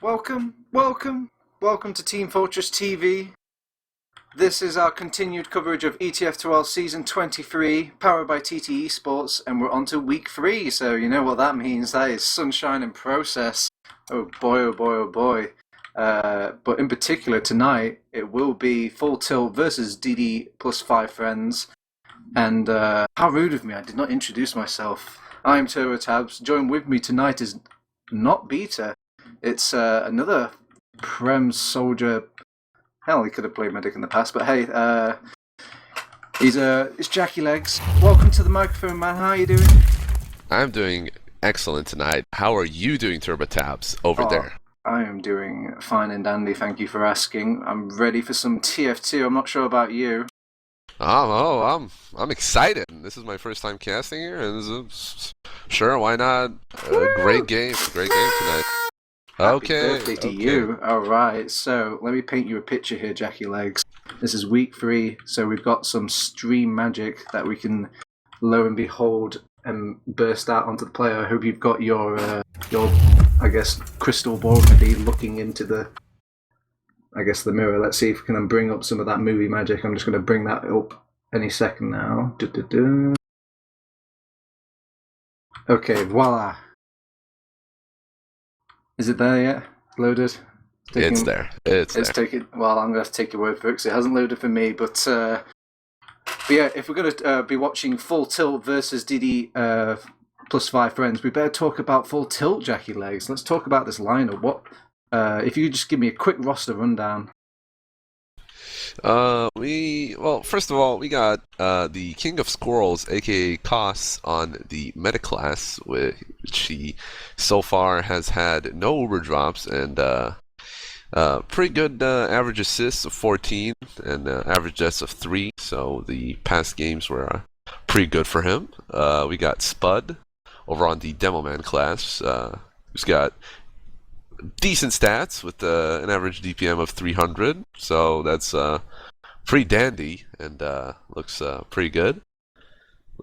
Welcome to Team Fortress TV. This is our continued coverage of ETF2L Season 23, powered by TT Esports, and we're on to Week 3, so you know what that means. That is sunshine and process. Oh boy, oh boy, oh boy. But in particular, tonight, it will be Full Tilt versus DD plus 5 friends. And how rude of me, I did not introduce myself. I am Turbotabs. Joined with me tonight is not Beta. It's another Prem soldier. Hell, he could have played medic in the past, but hey, it's Jackylegs. Welcome to the microphone, man. How are you doing? I'm doing excellent tonight. How are you doing, Turbotabs, over there? I am doing fine and dandy, thank you for asking. I'm ready for some TF2. I'm not sure about you. I'm excited. This is my first time casting here, and sure, why not? Great game tonight. Happy birthday to you. Alright, so let me paint you a picture here, Jackylegs. This is week 3, so we've got some stream magic that we can, lo and behold, burst out onto the player. I hope you've got your I guess, crystal ball ready, looking into the mirror. Let's see if we can bring up some of that movie magic. I'm just going to bring that up any second now. Okay, voila. Is it there yet? Loaded? It's there. It's there. Well, I'm going to have to take your word for it because it hasn't loaded for me. But yeah, if we're going to be watching Full Tilt versus DD plus 5 friends, we better talk about Full Tilt, Jackylegs. Let's talk about this lineup. If you could just give me a quick roster rundown. First of all, we got the King of Squirrels, aka Koss, on the meta class, which he so far has had no Uber drops and pretty good average assists of 14 and average deaths of 3. So the past games were pretty good for him. We got Spud over on the Demo Man class, who's got decent stats with an average DPM of 300, so that's pretty dandy and looks pretty good.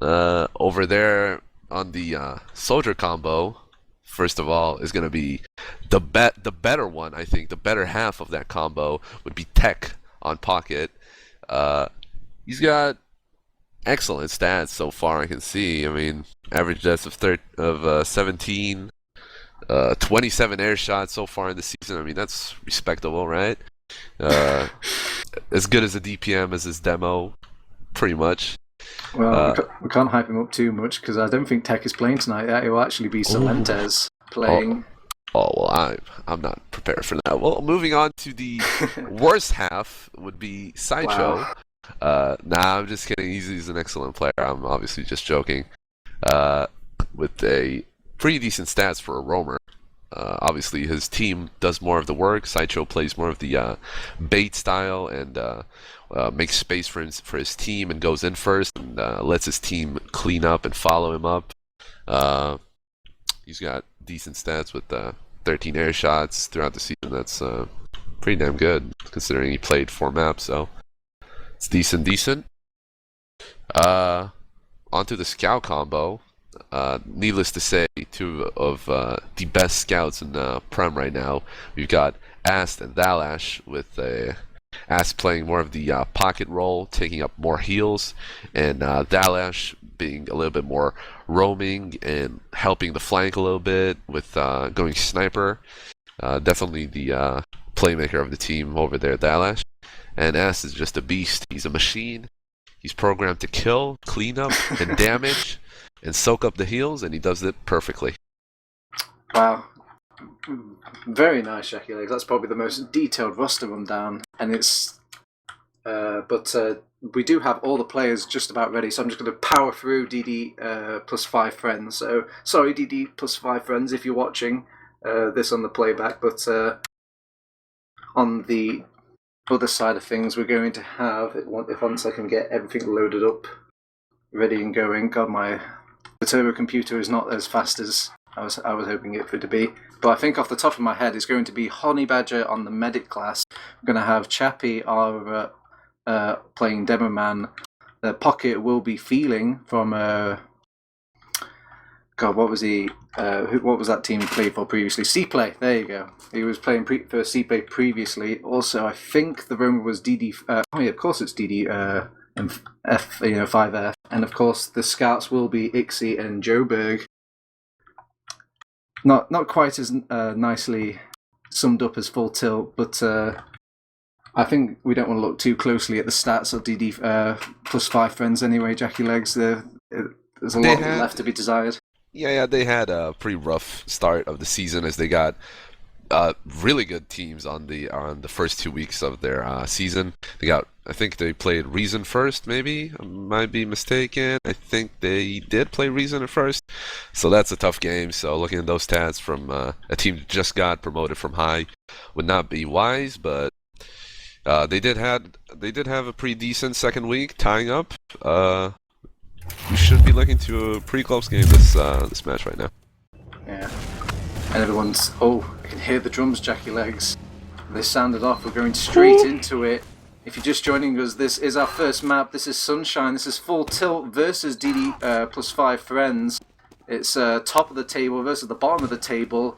Over there on the soldier combo, first of all, is going to be the better one. I think the better half of that combo would be Tech on Pocket. He's got excellent stats so far. I can see. I mean, average deaths of 17. 27 air shots so far in the season. I mean, that's respectable, right? As good as a DPM as his demo, pretty much. Well, we can't hype him up too much because I don't think Tech is playing tonight. It will actually be Salentes playing. Well, I'm not prepared for that. Well, moving on to the worst half would be Sideshow. Wow. I'm just kidding. He's an excellent player. I'm obviously just joking. With a pretty decent stats for a roamer. Obviously, his team does more of the work. Sideshow plays more of the bait style and makes space for his team and goes in first and lets his team clean up and follow him up. He's got decent stats with 13 air shots throughout the season. That's pretty damn good considering he played 4 maps. So it's decent. Onto the scout combo. Needless to say, 2 of the best scouts in Prem right now. We've got Ast and Thalash, with Ast playing more of the pocket role, taking up more heals, and Thalash being a little bit more roaming and helping the flank a little bit with going sniper. Definitely the playmaker of the team over there, Thalash. And Ast is just a beast. He's a machine. He's programmed to kill, clean up, and damage. And soak up the heals, and he does it perfectly. Wow. Very nice, Jackylegs. That's probably the most detailed roster rundown. And it's... But we do have all the players just about ready, so I'm just going to power through DD plus 5 friends. So, sorry, DD plus 5 friends, if you're watching this on the playback, but on the other side of things, we're going to have... If once I can get everything loaded up, ready and going. God, the turbo computer is not as fast as I was hoping it to be. But I think off the top of my head, it's going to be Honey Badger on the medic class. We're going to have Chappie playing Demo Man. The Pocket will be Feeling from God, what was he? What was that team he played for previously? C-Play. There you go. He was playing for C-Play previously. Also, I think the rumor was DD. Oh yeah, of course it's DD and F. 5F, and of course the scouts will be Ixie and Joburg. Not quite as nicely summed up as Full Tilt, but I think we don't want to look too closely at the stats of DD +5 friends anyway. Jackylegs. There's a lot left to be desired. Yeah, they had a pretty rough start of the season as they got really good teams on the first 2 weeks of their season. I think they played Reason first, maybe. I might be mistaken. I think they did play Reason at first. So that's a tough game. So looking at those stats from a team that just got promoted from high would not be wise, but they did have a pretty decent second week, tying up. We should be looking to a pretty close game this match right now. Yeah. And everyone's... Oh, I can hear the drums, Jackylegs. They sounded off. We're going straight into it. If you're just joining us, this is our first map. This is Sunshine. This is Full Tilt versus DD +5 friends. It's top of the table versus the bottom of the table.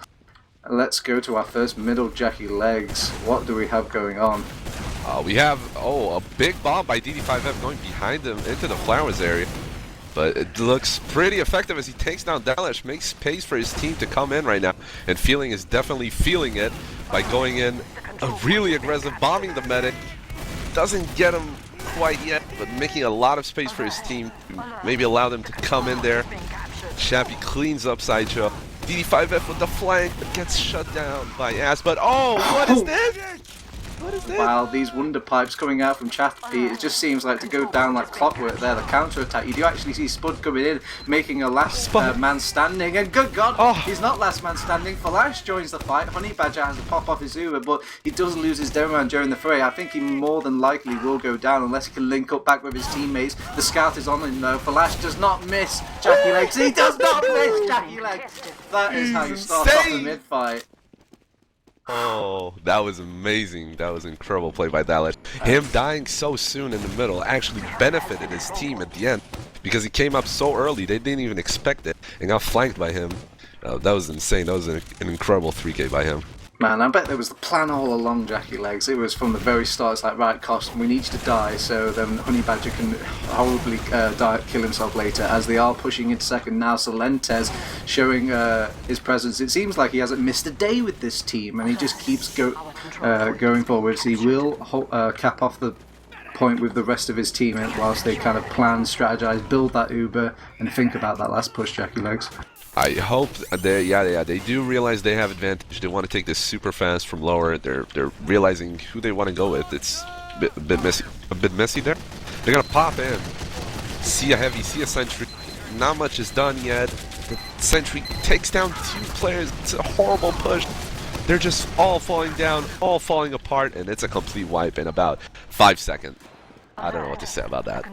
Let's go to our first middle, Jackylegs. What do we have going on? We have, a big bomb by DD5F going behind him into the flowers area. But it looks pretty effective as he takes down Thalash, makes space for his team to come in right now. And Feeling is definitely feeling it by going in a really aggressive, bombing the medic. Doesn't get him quite yet, but making a lot of space for his team. Maybe allow them to come in there. Shappy cleans up Sideshow. DD5F with the flank, but gets shut down by Ass. But what is this? What is this? Wow, these wonder pipes coming out from Chappy, it just seems like to go down like clockwork there, the counter-attack. You do actually see Spud coming in, making a last man standing, and good God, he's not last man standing. Thalash joins the fight. Honey Badger has to pop off his Uber, but he does lose his demo man during the fray. I think he more than likely will go down unless he can link up back with his teammates. The scout is on him though. Thalash does not miss Jackylegs. He does not miss Jackylegs. That is how you start off the mid-fight. Oh, that was amazing. That was an incredible play by Thalash. Him dying so soon in the middle actually benefited his team at the end because he came up so early. They didn't even expect it and got flanked by him. That was insane. That was an incredible 3K by him. Man, I bet there was the plan all along, Jackylegs. It was from the very start. It's like, right, Cost, we need you to die so then Honey Badger can horribly kill himself later, as they are pushing into second now. Solentes showing his presence. It seems like he hasn't missed a day with this team, and he just keeps going forwards. He will cap off the point with the rest of his team whilst they kind of plan, strategize, build that Uber, and think about that last push, Jackylegs. I hope they do realize they have advantage. They want to take this super fast from lower. They're realizing who they want to go with. It's a bit messy there. They're gonna pop in. See a heavy, see a sentry. Not much is done yet. The sentry takes down 2 players. It's a horrible push. They're just all falling down, all falling apart, and it's a complete wipe in about 5 seconds. I don't know what to say about that.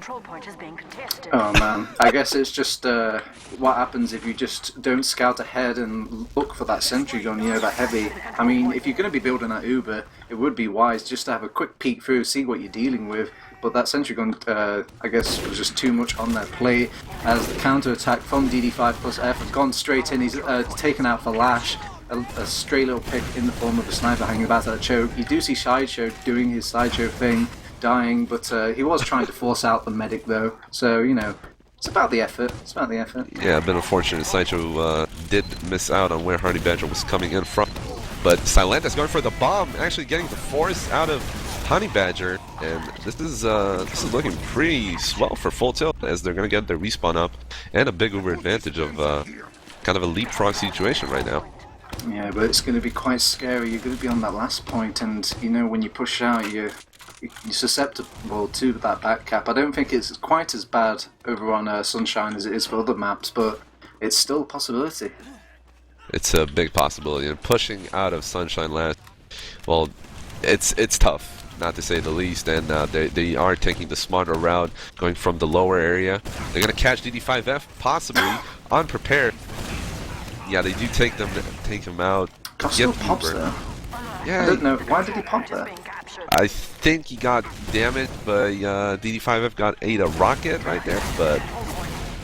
Oh man, I guess it's just what happens if you just don't scout ahead and look for that sentry gun, that heavy. I mean, if you're going to be building that Uber, it would be wise just to have a quick peek through, see what you're dealing with. But that sentry gun, I guess, was just too much on their plate, as the counter-attack from DD5 +F has gone straight in. He's taken out Thalash. A stray little pick in the form of a sniper hanging about at a choke. You do see Sideshow doing his Sideshow thing, dying, but he was trying to force out the medic though, so it's about the effort. Yeah, a bit unfortunate. Sideshow did miss out on where Honey Badger was coming in from, but Silenta's going for the bomb, actually getting the force out of Honey Badger, and this is looking pretty swell for Full Tilt as they're gonna get their respawn up and a big Uber advantage of kind of a leapfrog situation right now. Yeah, but it's going to be quite scary. You're going to be on that last point, and when you push out, you're susceptible to that back cap. I don't think it's quite as bad over on Sunshine as it is for other maps, but it's still a possibility. It's a big possibility, and pushing out of Sunshine last, well, it's tough, not to say the least, and they are taking the smarter route, going from the lower area. They're going to catch DD5F, possibly, unprepared. Yeah, they do take him out. Cost still pops there. Yeah, I don't know. Why did he pop there? I think he got damaged, but DD5F got ate a rocket right there, but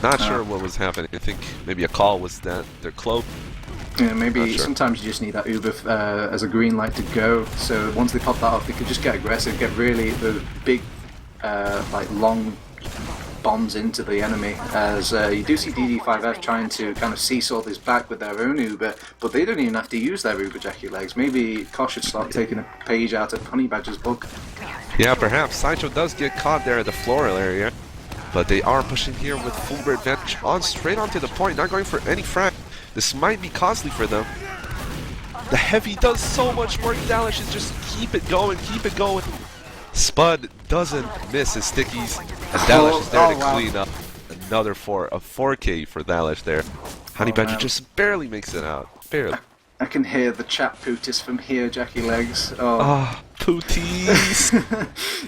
Not sure what was happening. I think maybe a call was that their cloak. Yeah, maybe sometimes you just need that Uber as a green light to go. So once they pop that off, they could just get aggressive, get really the big, like long bombs into the enemy. As you do see DD5F trying to kind of seesaw this back with their own Uber, but they don't even have to use their Uber, Jackylegs. Maybe Kosh should start taking a page out of Honey Badger's book. Yeah, perhaps. Sideshow does get caught there at the floral area, but they are pushing here with full bird advantage on straight onto the point, not going for any frag. This might be costly for them. The heavy does so much work. Thalash is just keep it going, keep it going. Spud doesn't miss his stickies, and Thalash is there to clean up another a 4K for Thalash there. Honey Badger just barely makes it out, barely. I can hear the chat pootis from here, Jackylegs. Oh, pooties.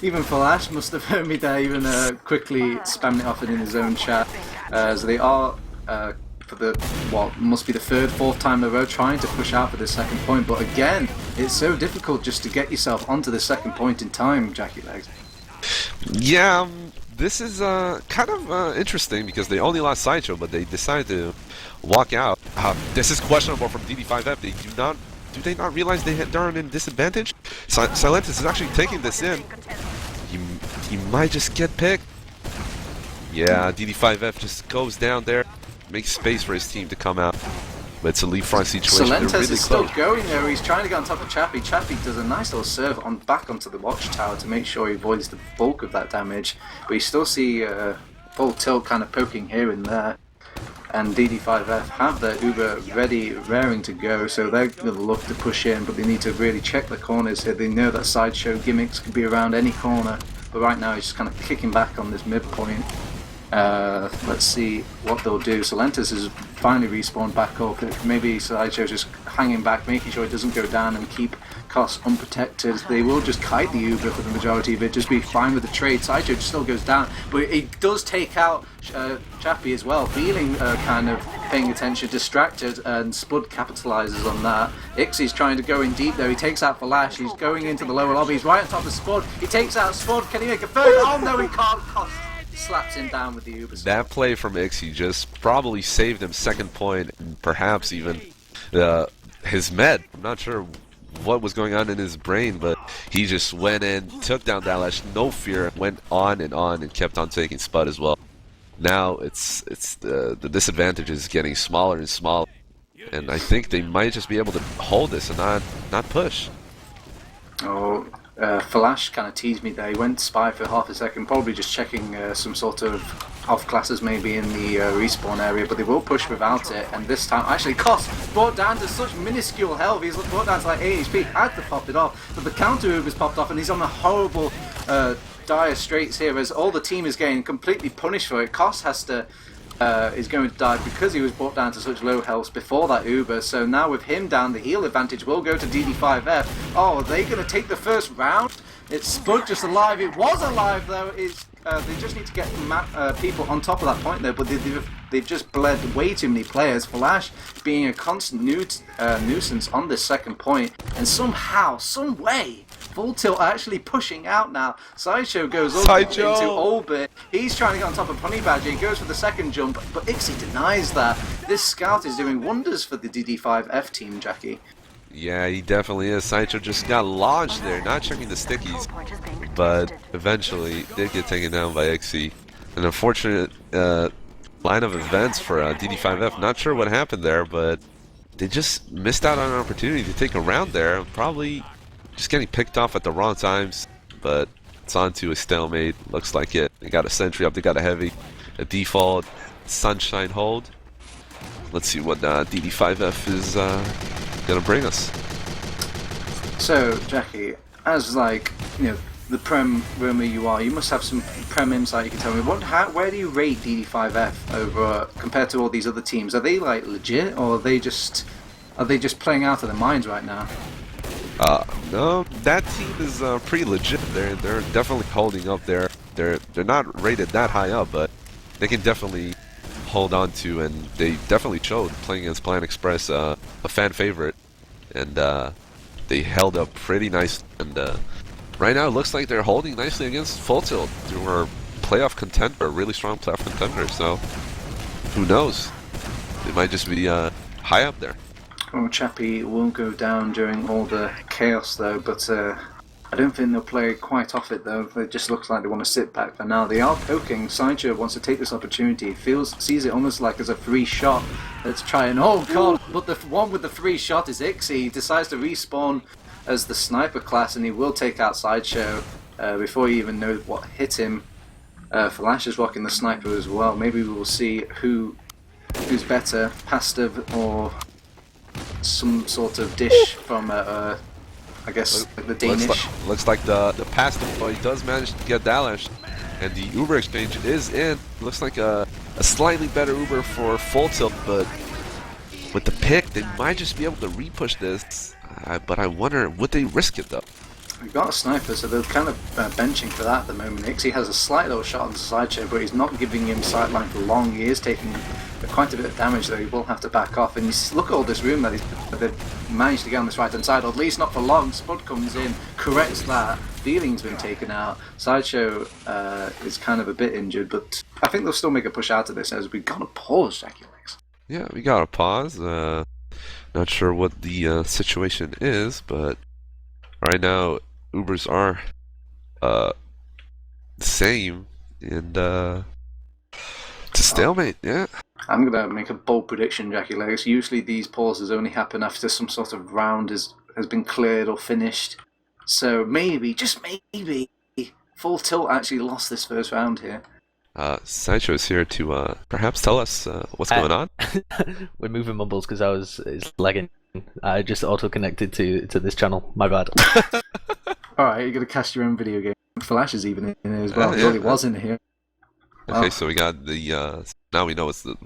Even Thalash must have heard me there, even quickly spamming it off in his own chat. So they are, for the, what must be the third, fourth time in a row, trying to push out for this second point. But again, it's so difficult just to get yourself onto the second point in time, Jackylegs. Yeah, this is kind of interesting because they only lost Sideshow, but they decided to walk out. This is questionable from DD5F. Do they not realize they're in disadvantage? Silentis is actually taking this in. He might just get picked. Yeah, DD5F just goes down there, makes space for his team to come out. But it's a lead front situation. Silentis really is still going there. He's trying to get on top of Chappie. Chappie does a nice little serve on back onto the watchtower to make sure he avoids the bulk of that damage. But you still see full tilt kind of poking here and there. And DD5F have their Uber ready, raring to go, so they're going to look to push in, but they need to really check the corners here. They know that Sideshow gimmicks could be around any corner, but right now he's just kind of kicking back on this midpoint. Let's see what they'll do. Silentis has finally respawned back up. Maybe Sideshow's just hanging back, making sure it doesn't go down and keep Koss unprotected. They will just kite the Uber for the majority of it, just be fine with the trade. Sideshow still goes down, but it does take out Chappie as well, feeling kind of paying attention, distracted, and Spud capitalizes on that. Ixie's trying to go in deep there. He takes out Thalash. He's going into the lower lobby. He's right on top of Spud. He takes out Spud. Can he make a third? Oh no, he can't. Koss slaps him down with the Uber. That play from Ixie just probably saved him second point, and perhaps even his med. I'm not sure what was going on in his brain, but he just went in, took down Thalash, no fear, went on, and kept on taking Spud as well. Now it's the disadvantage is getting smaller and smaller, and I think they might just be able to hold this and not push. Oh, Thalash kind of teased me there. He went spy for half a second, probably just checking some sort of off classes maybe in the respawn area, but they will push without it. And this time, actually, Koss brought down to such minuscule health. He's brought down to like 8 HP, had to pop it off, but the counter move has popped off, and he's on a horrible dire straits here as all the team is getting completely punished for it. Koss has to is going to die because he was brought down to such low health before that Uber. So now with him down, the heal advantage will go to DD5F. Oh, are they going to take the first round? It's Spud just alive. It was alive though. They just need to get people on top of that point there, but they've just bled way too many players. Thalash being a constant nuisance on this second point, and somehow, some way, Full Tilt actually pushing out now. Sideshow goes up into orbit. He's trying to get on top of Honey Badger. He goes for the second jump, but Ixie denies that. This scout is doing wonders for the DD5F team, Jackie. Yeah, he definitely is. Sideshow just got launched there, not checking the stickies, but eventually did get taken down by Ixie. An unfortunate line of events for DD5F. Not sure what happened there, but they just missed out on an opportunity to take a round there. Probably just getting picked off at the wrong times, but it's on to a stalemate. Looks like it. They got a sentry up, they got a heavy, a default sunshine hold. Let's see what DD5F is gonna bring us. So, Jackie, as like, the Prem roamer you are, you must have some Prem insight you can tell me. Where do you rate DD5F over compared to all these other teams? Are they like legit, or are they just playing out of their minds right now? No, that team is pretty legit. They're definitely holding up there. They're not rated that high up, but they can definitely hold on to, and they definitely showed playing against Plan Express, a fan favorite, and they held up pretty nice. And right now it looks like they're holding nicely against Full Tilt, who are playoff contender, really strong playoff contender. So who knows? They might just be high up there. Well, Chappie will go down during all the chaos though, but I don't think they'll play quite off it though. It just looks like they want to sit back for now. They are poking. Sideshow wants to take this opportunity. Sees it almost like as a free shot. Let's try and oh god! But the one with the free shot is Ixie. He decides to respawn as the sniper class, and he will take out Sideshow before he even knows what hit him. Thalash is rocking the sniper as well. Maybe we will see who's better, pasta or some sort of dish from I guess like the Danish. Looks like the pasta boy does manage to get Thalash, and the Uber exchange is in. Looks like a slightly better Uber for full tilt, but with the pick, they might just be able to repush this. But I wonder, would they risk it though? We've got a sniper, so they're kind of benching for that at the moment. Ixie has a slight little shot on the Sideshow, but he's not giving him sideline for long. He is taking quite a bit of damage, though. He will have to back off. And you look at all this room that they've managed to get on this right-hand side, or at least not for long. Spud comes in, corrects that. Feeling's been taken out. Sideshow is kind of a bit injured, but I think they'll still make a push out of this as we've got to pause, Jackylegs. Yeah, we got to pause. Not sure what the situation is, but right now, Ubers are the same, and it's a stalemate, yeah. I'm going to make a bold prediction, Jackylegs. Usually these pauses only happen after some sort of round has been cleared or finished. So maybe, just maybe, Full Tilt actually lost this first round here. Sideshow is here to perhaps tell us what's going on. We're moving mumbles because it's lagging. I just auto-connected to this channel. My bad. Alright, you're going to cast your own video game. Thalash is even in here as well. Yeah, He really was in here. Okay, so we got the now we know it's the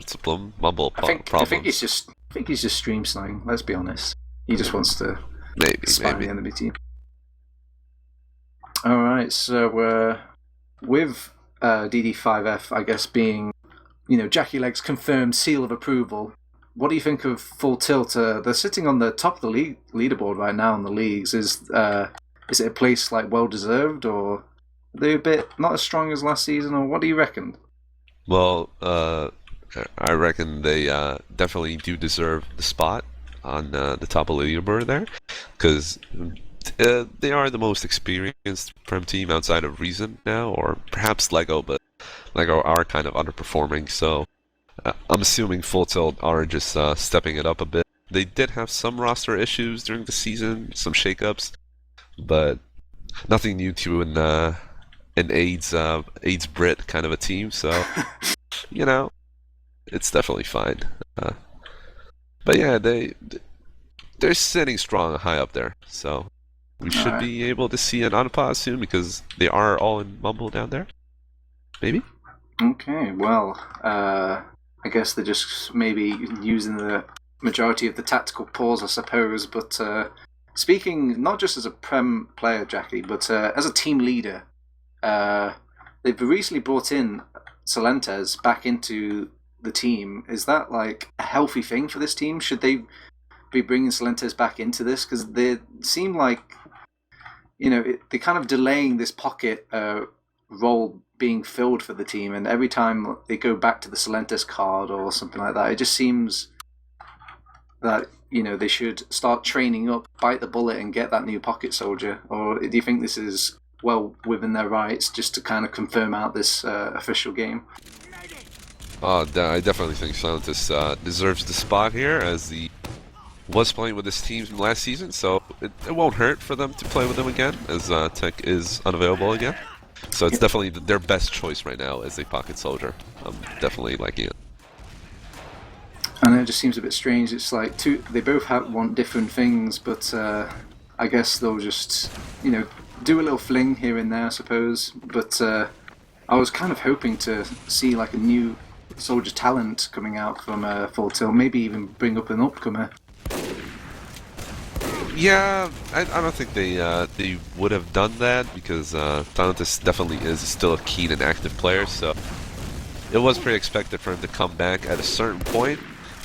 mumble problem. I think he's just stream sniping. Let's be honest. He just wants to spy the enemy team. All right, so with DD5F, I guess being Jackylegs confirmed seal of approval. What do you think of Full Tilt? They're sitting on the top of the leaderboard right now in the leagues. Is it a place like well deserved, or are they a bit not as strong as last season, or what do you reckon? Well, I reckon they definitely do deserve the spot on the top of the leaderboard there, because they are the most experienced Prem team outside of Reason now, or perhaps Lego, but Lego are kind of underperforming, so I'm assuming Full Tilt are just stepping it up a bit. They did have some roster issues during the season, some shakeups, but nothing new to an AIDS Brit kind of a team, so it's definitely fine. But yeah, they're sitting strong high up there, so we should be able to see an unpause soon because they are all in Mumble down there. Maybe? Okay, well, I guess they're just maybe using the majority of the tactical pause, I suppose, but speaking not just as a Prem player, Jackie, but as a team leader, they've recently brought in Solentes back into the team. Is that like a healthy thing for this team? Should they be bringing Solentes back into this? Because they seem like, they're kind of delaying this pocket role being filled for the team, and every time they go back to the Solentes card or something like that, it just seems that they should start training up, bite the bullet, and get that new pocket soldier. Or do you think this is well within their rights just to kind of confirm out this official game? I definitely think Solentes deserves the spot here, as he was playing with his team last season, so it won't hurt for them to play with him again, as Tech is unavailable again. So it's definitely their best choice right now as a pocket soldier. I'm definitely liking it. And it just seems a bit strange. It's like they both want different things, but I guess they'll just, do a little fling here and there, I suppose. But I was kind of hoping to see like a new soldier talent coming out from Full Tilt, maybe even bring up an upcomer. Yeah, I don't think they would have done that, because Thalash definitely is still a keen and active player, so it was pretty expected for him to come back at a certain point,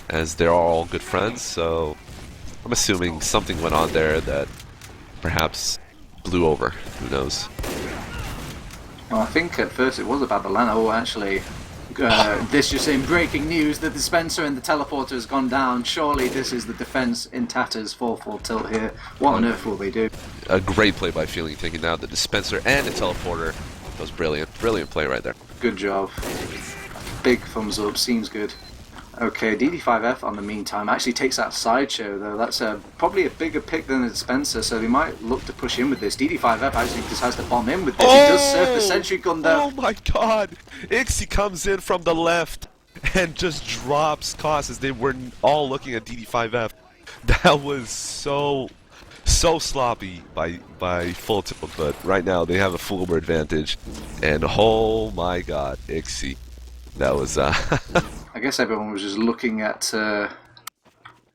as they're all good friends, so I'm assuming something went on there that perhaps blew over. Who knows? Well, I think at first it was about the LAN. Oh, actually, This just in breaking news: the dispenser and the teleporter has gone down. Surely this is the defense in tatters for full tilt here. What on earth will they do? A great play by Feeling, taking down the dispenser and the teleporter. That was brilliant. Brilliant play right there. Good job. Big thumbs up. Seems good. Okay, DD5F on the meantime actually takes out Sideshow though. That's probably a bigger pick than the dispenser, so they might look to push in with this. DD5F actually just has to bomb in with this. He does surf the sentry gun though. Oh my god! Ixie comes in from the left and just drops Koss as they were all looking at DD5F. That was so sloppy by full tilt, but right now they have a full advantage. And oh my god, Ixie. That was I guess everyone was just looking at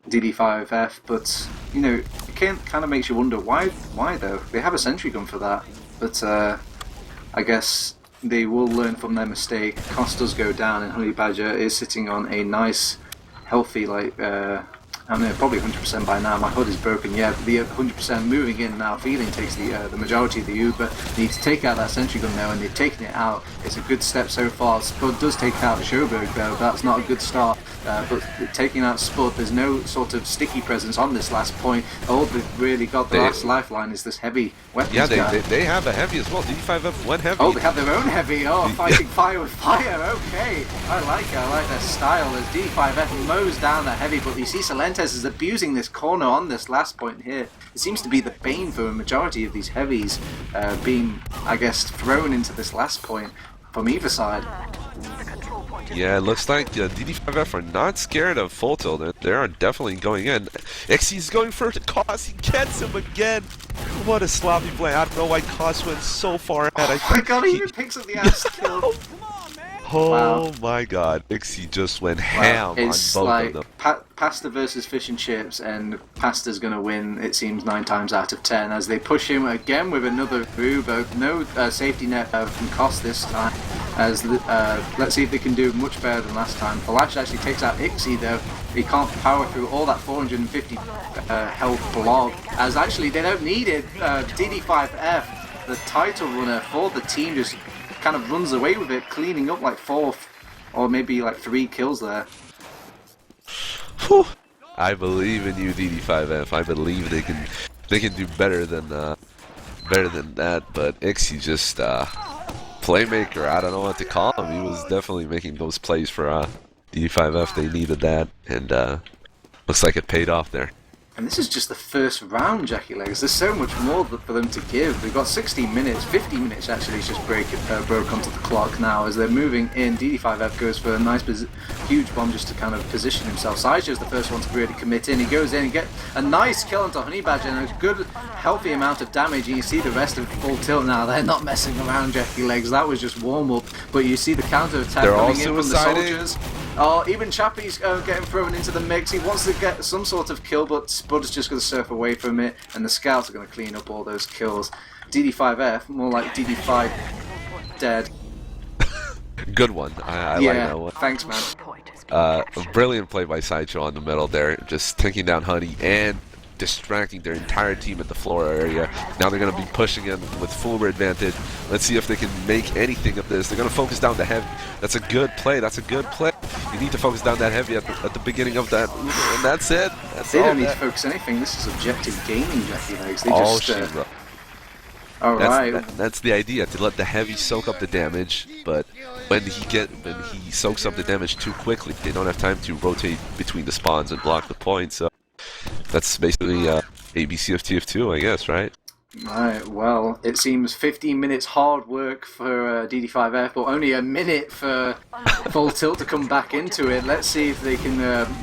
DD5F, but you know, it kind of makes you wonder why though. They have a sentry gun for that, but I guess they will learn from their mistake. Cost does go down, and Honey Badger is sitting on a nice, healthy, like I don't know, probably 100% by now. My HUD is broken. Yeah, the 100% moving in now. Feeling takes the majority of the Uber. Need to take out that sentry gun now, and they've taken it out. It's a good step so far. Spud does take out Sjoberg though. That's not a good start. But taking out Spud, there's no sort of sticky presence on this last point. All they've really got the last lifeline is this heavy weapons guy. Yeah, they have a heavy as well. DD5F went heavy. Oh, they have their own heavy. Oh, fighting fire with fire. Okay, I like their style. As DD5F mows down that heavy, but you see Salentes is abusing this corner on this last point here. It seems to be the bane for a majority of these heavies being, I guess, thrown into this last point from either side. Yeah, it looks like DD5F are not scared of full tilt. They are definitely going in. Xy's going for the Koss. He gets him again. What a sloppy play. I don't know why Koss went so far ahead. Oh my god, he even picks up the ass kill. Oh my god, Ixie just went ham on both of them. Pasta versus fish and chips, and Pasta's going to win, it seems, 9 times out of 10, as they push him again with another Uber. No safety net from Koss this time, as let's see if they can do much better than last time. Thalash actually takes out Ixie though. He can't power through all that 450 health blob, as actually they don't need it. DD5F, the title runner for the team, just kind of runs away with it, cleaning up like 4 or maybe like 3 kills there. Whew. I believe in you, DD5F. I believe they can do better than that. But Ixie just playmaker. I don't know what to call him. He was definitely making those plays for DD5F. They needed that, and looks like it paid off there. And this is just the first round, Jackylegs. There's so much more for them to give. They've got 60 minutes, 50 minutes actually. It's just broke onto the clock now as they're moving in. DD5F goes for a nice, huge bomb just to kind of position himself. Sideshow's the first one to really commit in. He goes in and gets a nice kill onto Honey Badger and a good, healthy amount of damage. And you see the rest of full tilt now. They're not messing around, Jackylegs. That was just warm up. But you see the counter attack coming in from the soldiers. Oh, even Chappie's getting thrown into the mix. He wants to get some sort of kill, but Spud's just going to surf away from it, and the scouts are going to clean up all those kills. DD5F, more like DD5 dead. Good one. I like that one. Thanks, man. A brilliant play by Sideshow on the middle there, just taking down Honey and distracting their entire team at the floor area. Now they're going to be pushing in with full advantage. Let's see if they can make anything of this. They're going to focus down the heavy. That's a good play. That's a good play. You need to focus down that heavy at the beginning of that, and that's it. They don't need to focus anything. This is objective gaming, Jackylegs. They just alright. That's the idea, to let the heavy soak up the damage, but when he soaks up the damage too quickly, they don't have time to rotate between the spawns and block the point. So that's basically ABC of TF2, I guess, right? Right, well, it seems 15 minutes hard work for DD5F, but only a minute for Full Tilt to come back into it. Let's see if they can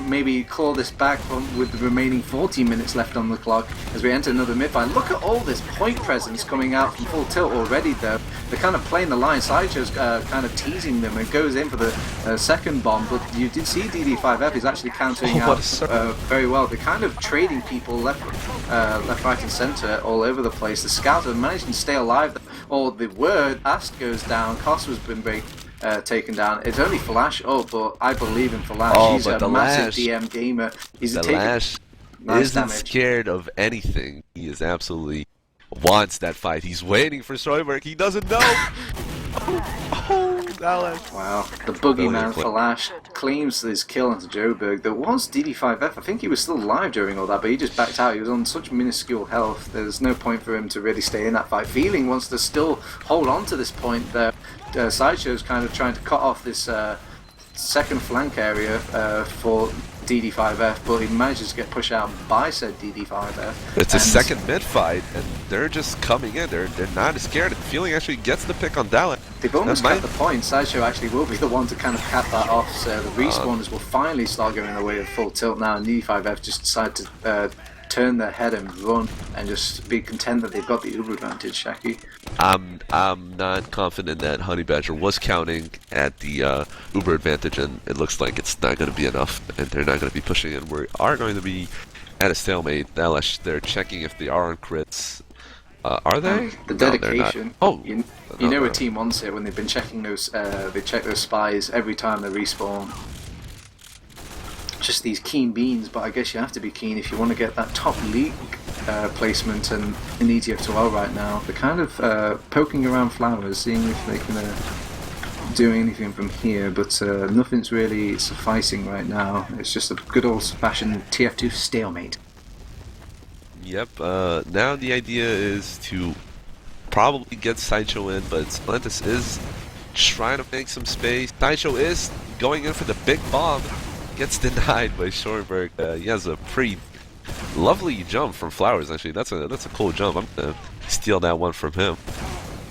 maybe claw this back with the remaining 14 minutes left on the clock as we enter another mid-fight. Look at all this point presence coming out from Full Tilt already, though. They're kind of playing the line. Sideshow's kind of teasing them and goes in for the second bomb, but you did see DD5F is actually countering out very well. They're kind of trading people left, right, and centre all over the place. The scouts have managed to stay alive. Or the word Ast goes down. Koss has been taken down. It's only Thalash. Oh, but I believe in Thalash. He's a massive DM gamer. He's Thalash isn't scared of anything. He is absolutely wants that fight. He's waiting for Stroiberg. He doesn't know. Oh Thalash. Wow, the boogeyman Brilliant play. Thalash claims his kill onto Joburg. There was DD5F, I think he was still alive during all that, but he just backed out. He was on such minuscule health, there's no point for him to really stay in that fight. Feeling wants to still hold on to this point there. Sideshow's kind of trying to cut off this second flank area for DD5F, but he manages to get pushed out by said DD5F. It's a second mid fight, and they're just coming in. They're not scared. Feeling actually gets the pick on Thalash. They've almost cut the point. Sideshow actually will be the one to kind of cap that off, so the respawners will finally start going away at full tilt now, and DD5F just decide to turn their head and run and just be content that they've got the Uber advantage, Shaky. I'm not confident that Honey Badger was counting at the Uber advantage, and it looks like it's not going to be enough, and they're not going to be pushing in. We are going to be at a stalemate. Thalash, they're checking if they are on crits. Are they? The No, they're dedication. not. Oh, you know a team wants it when they've been checking those. They check those spies every time they respawn. Just these keen beans, but I guess you have to be keen if you want to get that top league placement in ETF2L right now. They're kind of poking around flowers, seeing if they can do anything from here, but nothing's really sufficing right now. It's just a good old-fashioned TF2 stalemate. Yep. Now the idea is to probably get Sideshow in, but Atlantis is trying to make some space. Sideshow is going in for the big bomb. Gets denied by Schoenberg. He has a pretty lovely jump from Flowers. Actually, that's a cool jump. I'm gonna steal that one from him.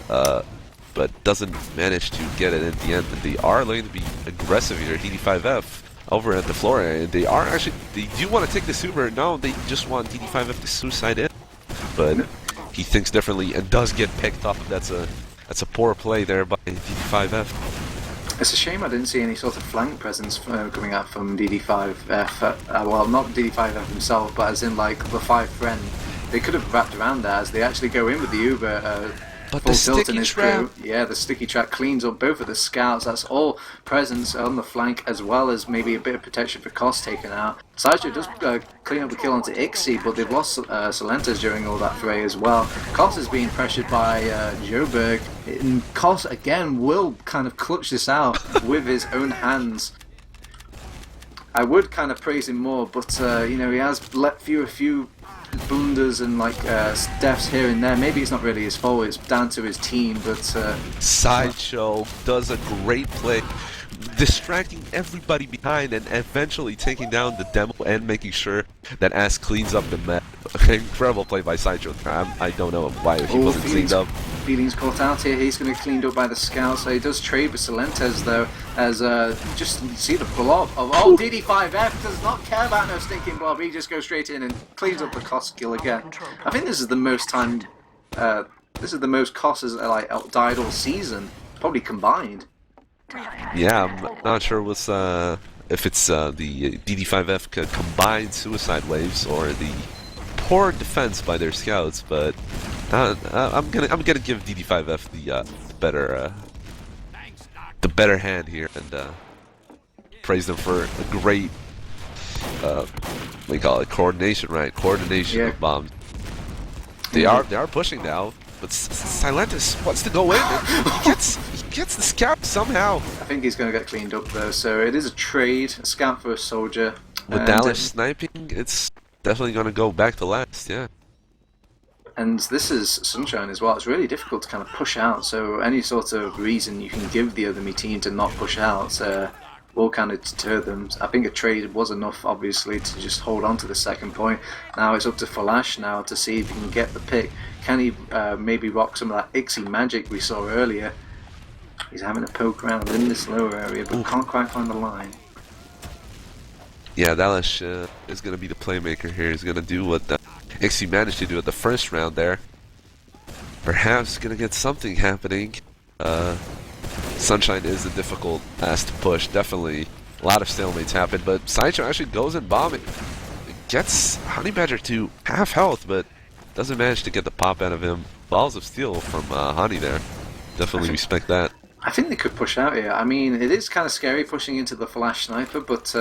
But doesn't manage to get it at the end. And they are going to be aggressive here. DD5F over at the floor area. They do want to take the super. No, they just want DD5F to suicide in. But he thinks differently and does get picked up. That's a poor play there by DD5F. It's a shame I didn't see any sort of flank presence coming out from DD5F. Well, not DD5F himself, but as in like the 5 friend. They could have wrapped around that as they actually go in with the Uber. But full the tilt in sticky his trap. crew. Yeah, the sticky trap cleans up both of the scouts. That's all presence on the flank, as well as maybe a bit of protection for Koss taken out. Sideshow does clean up the kill onto Ixie, but they've lost Solentas during all that fray as well. Koss is being pressured by Joburg, and Koss again will kind of clutch this out with his own hands. I would kind of praise him more, but you know, he has let a few blunders and like deaths here and there. Maybe it's not really his fault, it's down to his team, but Sideshow does a great play, distracting everybody behind and eventually taking down the demo and making sure that Ass cleans up the map. Incredible play by Sideshow. I don't know why he wasn't cleaned up. Feelings caught out here. He's going to be cleaned up by the scouts. So he does trade with Solentes though, as just see the blob of DD5F does not care about no stinking blob. He just goes straight in and cleans up the Koss kill again. I think this is the most time. This is the most Koss has like died all season, probably combined. Yeah, I'm not sure what's if it's the DD5F combined suicide waves or the poor defense by their scouts, but I'm gonna give DD5F the better hand here and praise them for a great what do you call it, coordination, right? Coordination of bombs. They are pushing now, but Silentus wants to go in. And he gets the scout somehow. I think he's going to get cleaned up though. So it is a trade, a scout for a soldier. With Thalash sniping, it's definitely going to go back to last, yeah. And this is Sunshine as well. It's really difficult to kind of push out, so any sort of reason you can give the enemy team to not push out will kind of deter them. I think a trade was enough, obviously, to just hold on to the second point. Now it's up to Thalash now to see if he can get the pick. Can he maybe rock some of that Ixie magic we saw earlier? He's having a poke around in this lower area, but can't quite find the line. Yeah, Thalash is going to be the playmaker here. He's going to do what Ixie managed to do at the first round there. Perhaps going to get something happening. Sunshine is a difficult ass to push. Definitely a lot of stalemates happen, but Sideshow actually goes in bombing. Gets Honey Badger to half health, but doesn't manage to get the pop out of him. Balls of steel from Honey there. Definitely respect that. I think they could push out here. I mean, it is kind of scary pushing into the Thalash sniper, but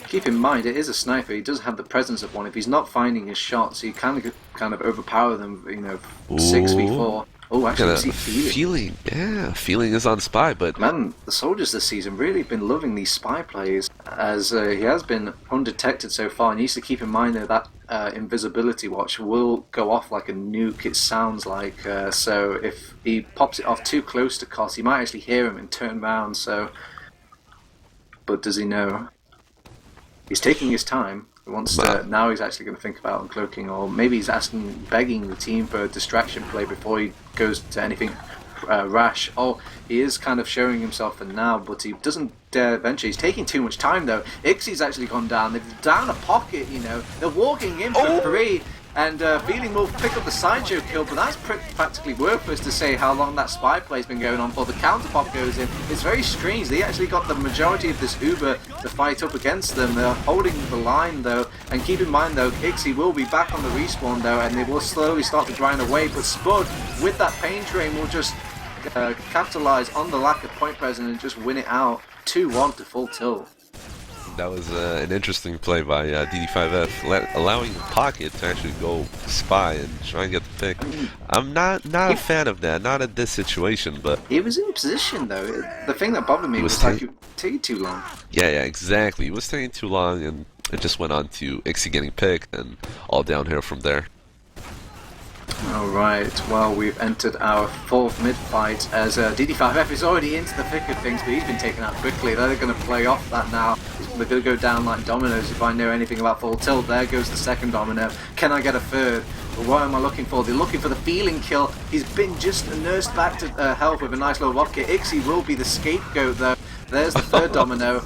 keep in mind, it is a sniper. He does have the presence of one. If he's not finding his shots, he can kind of overpower them, you know, 6v4. Oh, actually, Got we a see Feeling. Feeling is on spy, but Man, the soldiers this season really been loving these spy plays, as he has been undetected so far. And you need to keep in mind though that invisibility watch will go off like a nuke, it sounds like. So if he pops it off too close to Koss, he might actually hear him and turn round. So, but does he know? He's taking his time. He wants to, now he's actually going to think about uncloaking, or maybe he's begging the team for a distraction play before he goes to anything rash. Oh, he is kind of showing himself for now, but he doesn't dare venture. He's taking too much time though. Ixie's actually gone down. They're down a pocket, you know. They're walking in for three. And Feeling will pick up the Sideshow kill, but that's practically worthless to say how long that spy play's been going on for. The counterpop goes in. It's very strange. They actually got the majority of this Uber to fight up against them. They're holding the line though, and keep in mind though, Ixie will be back on the respawn though, and they will slowly start to grind away. But Spud, with that pain train, will just capitalize on the lack of point presence and just win it out 2-1 to full tilt. that was an interesting play by DD5F, allowing the pocket to actually go spy and try and get the pick. I'm not a fan of that, not in this situation, but he was in position though. The thing that bothered me was like it taking too long. Yeah, exactly. It was taking too long, and it just went on to Ixie getting picked, and all downhill from there. Alright, well, we've entered our fourth mid-fight as DD5F is already into the thick of things, but he's been taken out quickly. They're going to play off that now. They're going to go down like dominoes. If I know anything about full tilt, there goes the second domino. Can I get a third? But what am I looking for? They're looking for the Feeling kill. He's been just nursed back to health with a nice little rocket. Ixie will be the scapegoat though. There's the third domino.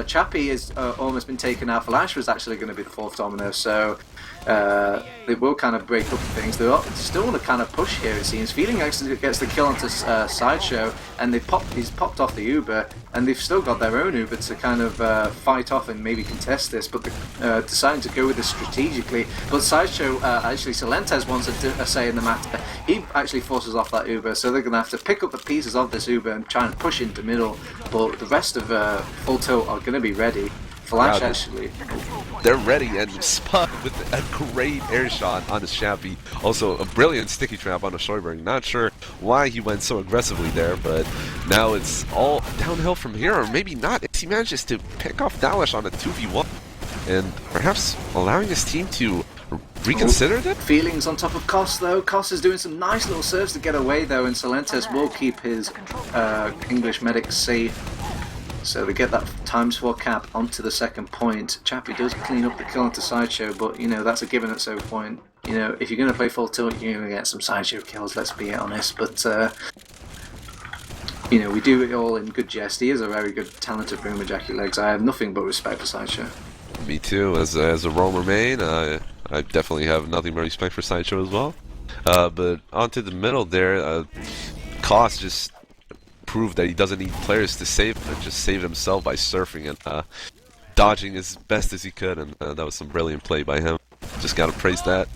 Chappie has almost been taken out. Thalash was actually going to be the fourth domino, so they will kind of break up things. They're still on a kind of push here, it seems. Feeling actually gets the kill onto Sideshow, and he's popped off the Uber, and they've still got their own Uber to kind of fight off and maybe contest this, but they're deciding to go with this strategically. But Sideshow, actually Silentes wants a say in the matter. He actually forces off that Uber, so they're going to have to pick up the pieces of this Uber and try and push into middle, but the rest of Full Tilt are going to be ready. Flash actually. They're ready, and Spud with a great air shot on the Chappie. Also, a brilliant sticky trap on the Scheuberg. Not sure why he went so aggressively there, but now it's all downhill from here, or maybe not. He manages to pick off Thalash on a 2v1, and perhaps allowing his team to reconsider that? Feelings on top of Koss though. Koss is doing some nice little serves to get away though, and Silentes will keep his English medic safe. So they get that ×4 cap onto the second point. Chappie does clean up the kill onto Sideshow, but you know, that's a given at some point. You know, if you're going to play full tilt, you're going to get some Sideshow kills, let's be honest. But, you know, we do it all in good jest. He is a very good, talented boomer, Jackylegs. I have nothing but respect for Sideshow. Me too. As a roamer main, I definitely have nothing but respect for Sideshow as well. But onto the middle there, Koss just proved that he doesn't need players to save him, and just saved himself by surfing and dodging as best as he could, and that was some brilliant play by him. Just gotta praise that.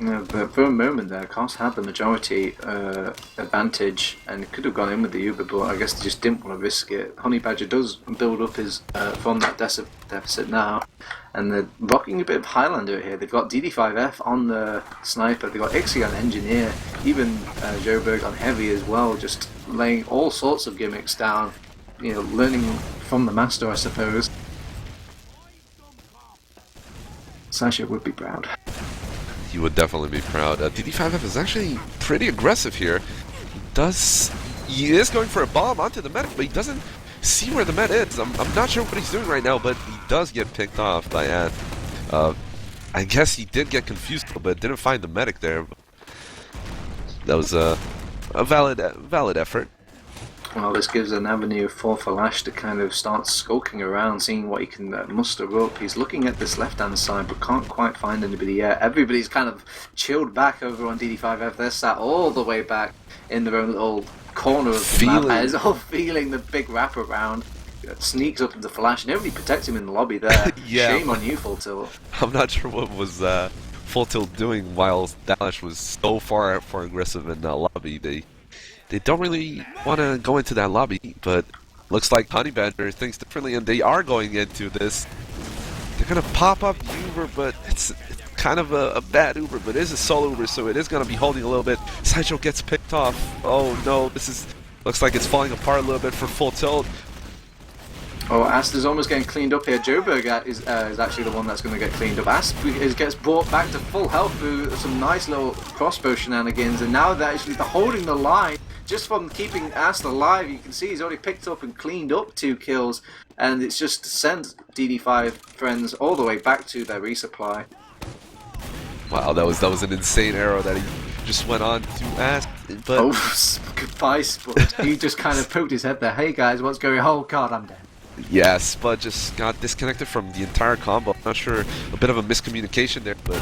Yeah, but for a moment there, Koss had the majority advantage and could have gone in with the Uber, but I guess they just didn't want to risk it. Honey Badger does build up his from that deficit now, and they're rocking a bit of Highlander here. They've got DD5F on the sniper, they've got Ixie on engineer, even Joburg on heavy as well, just laying all sorts of gimmicks down, you know, learning from the master, I suppose. Sasha would be proud. He would definitely be proud. DD5F is actually pretty aggressive here. He is going for a bomb onto the medic, but he doesn't see where the med is. I'm not sure what he's doing right now, but he does get picked off by Ad. I guess he did get confused, but didn't find the medic there. That was a valid effort. Well, this gives an avenue for Thalash to kind of start skulking around, seeing what he can muster up. He's looking at this left-hand side, but can't quite find anybody yet. Everybody's kind of chilled back over on DD5F. They're sat all the way back in their own little corner of the map. It's all feeling the big wraparound. Sneaks up into Thalash. Nobody protects him in the lobby there. Yeah, shame on you, Full Tilt. I'm not sure what was Full Tilt doing while Thalash was so far aggressive in that lobby. They don't really want to go into that lobby, but looks like Honey Badger thinks differently, and they are going into this. They're going to pop up Uber, but it's kind of a bad Uber, but it is a solo Uber, so it is going to be holding a little bit. Sideshow gets picked off. Oh no, looks like it's falling apart a little bit for Full Tilt. Oh, Ast is almost getting cleaned up here. Joburg is actually the one that's going to get cleaned up. Ast gets brought back to full health through some nice little crossbow shenanigans, and now they're holding the line. Just from keeping Ast alive, you can see he's already picked up and cleaned up 2 kills, and it's just sent DD5 friends all the way back to their resupply. Wow, that was an insane arrow that he just went on to Ast. But goodbye, Spud. He just kind of poked his head there. Hey guys, what's going on? Oh god, I'm dead. yeah, Spud just got disconnected from the entire combo. Not sure, a bit of a miscommunication there, but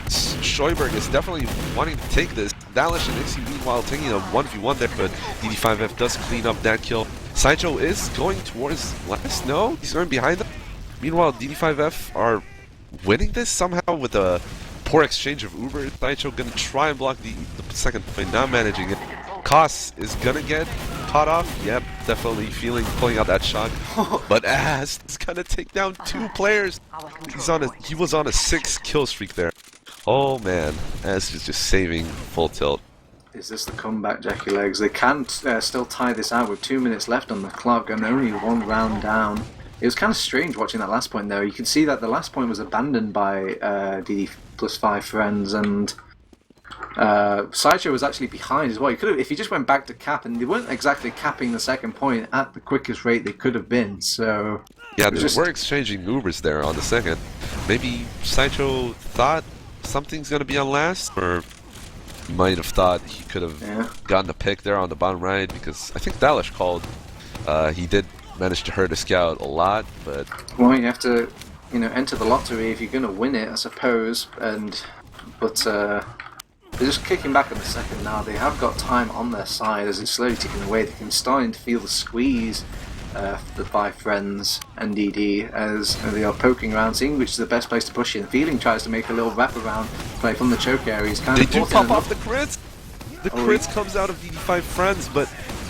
Scheuberg is definitely wanting to take this. Thalash and Ixie meanwhile taking a 1v1 there, but DD5F does clean up that kill. Sideshow is going towards last. No, he's going behind them. Meanwhile, DD5F are winning this somehow with a poor exchange of Uber. Sideshow gonna try and block the second point, not managing it. Koss is gonna get caught off. Yep, definitely pulling out that shot. But Ast is gonna take down 2 players. He was on a 6 kill streak there. Oh man, Ast is just saving Full Tilt. Is this the comeback, Jackylegs? They can still tie this out with 2 minutes left on the clock and only 1 round down. It was kind of strange watching that last point there. You can see that the last point was abandoned by DD plus 5 friends, and Sideshow was actually behind as well. He could have, if he just went back to cap, and they weren't exactly capping the second point at the quickest rate they could have been. So yeah, we're exchanging Ubers there on the second. Maybe Sideshow thought something's gonna be on last, or he might have thought he could have gotten a pick there on the bottom right, because I think Thalash called. He did manage to hurt a scout a lot, but well, you have to, enter the lottery if you're going to win it, I suppose. But they're just kicking back in the second now. They have got time on their side as it's slowly ticking away. They can start to feel the squeeze the 5 friends and DD as they are poking around, seeing which is the best place to push in. Feeling tries to make a little wraparound play from the choke area. He's kind they of do pop off the crits. The crits comes out of DD5 friends, but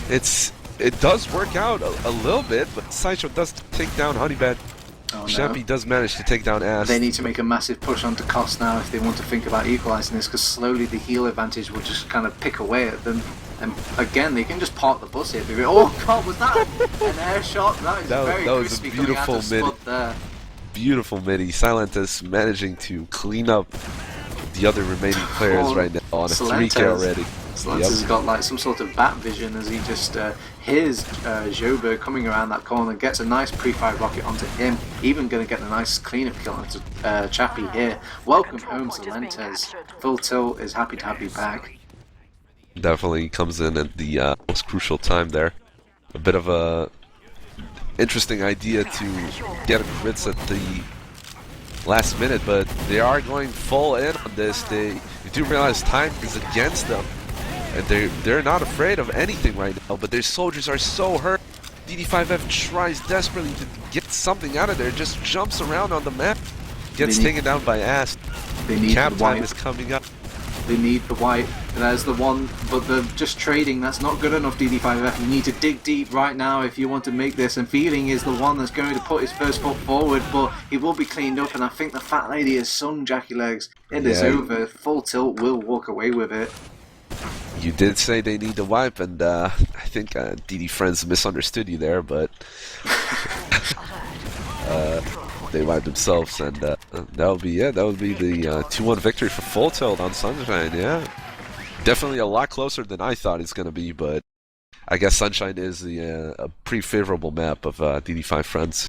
it does work out a little bit. But Sideshow does take down Honeybed. Oh, no. Champy does manage to take down Ast. They need to make a massive push onto Koss now if they want to think about equalising this, because slowly the heal advantage will just kind of pick away at them. And again, they can just park the bus here. Oh god, was that an air shot? That was a beautiful mid there. Beautiful midi. Silentus managing to clean up the other remaining players right now on a 3K already. Silentus has got like some sort of bat vision as he just hears Joburg coming around that corner, gets a nice pre-fire rocket onto him, even going to get a nice cleanup kill onto Chappie here. Welcome home, Silentus. Full Tilt is happy to have you back. Definitely comes in at the most crucial time there. A bit of a interesting idea to get a crits at the last minute, but they are going full in on this. They do realize time is against them, and they're not afraid of anything right now, but their soldiers are so hurt. DD5F tries desperately to get something out of there, just jumps around on the map, gets taken down by Ast. Cap time is coming up. They need the white, there's the one, but they're just trading. That's not good enough, DD5F. You need to dig deep right now if you want to make this, and Feeling is the one that's going to put his first foot forward, but he will be cleaned up, and I think the fat lady has sung Jackylegs. It is over. Full Tilt will walk away with it. You did say they need the wipe, and I think DD Friends misunderstood you there, but they wiped themselves, and that would be it. That would be the 2-1 victory for Full Tilt on Sunshine. Yeah, definitely a lot closer than I thought it's going to be, but I guess Sunshine is a pretty favorable map of DD5 Friends.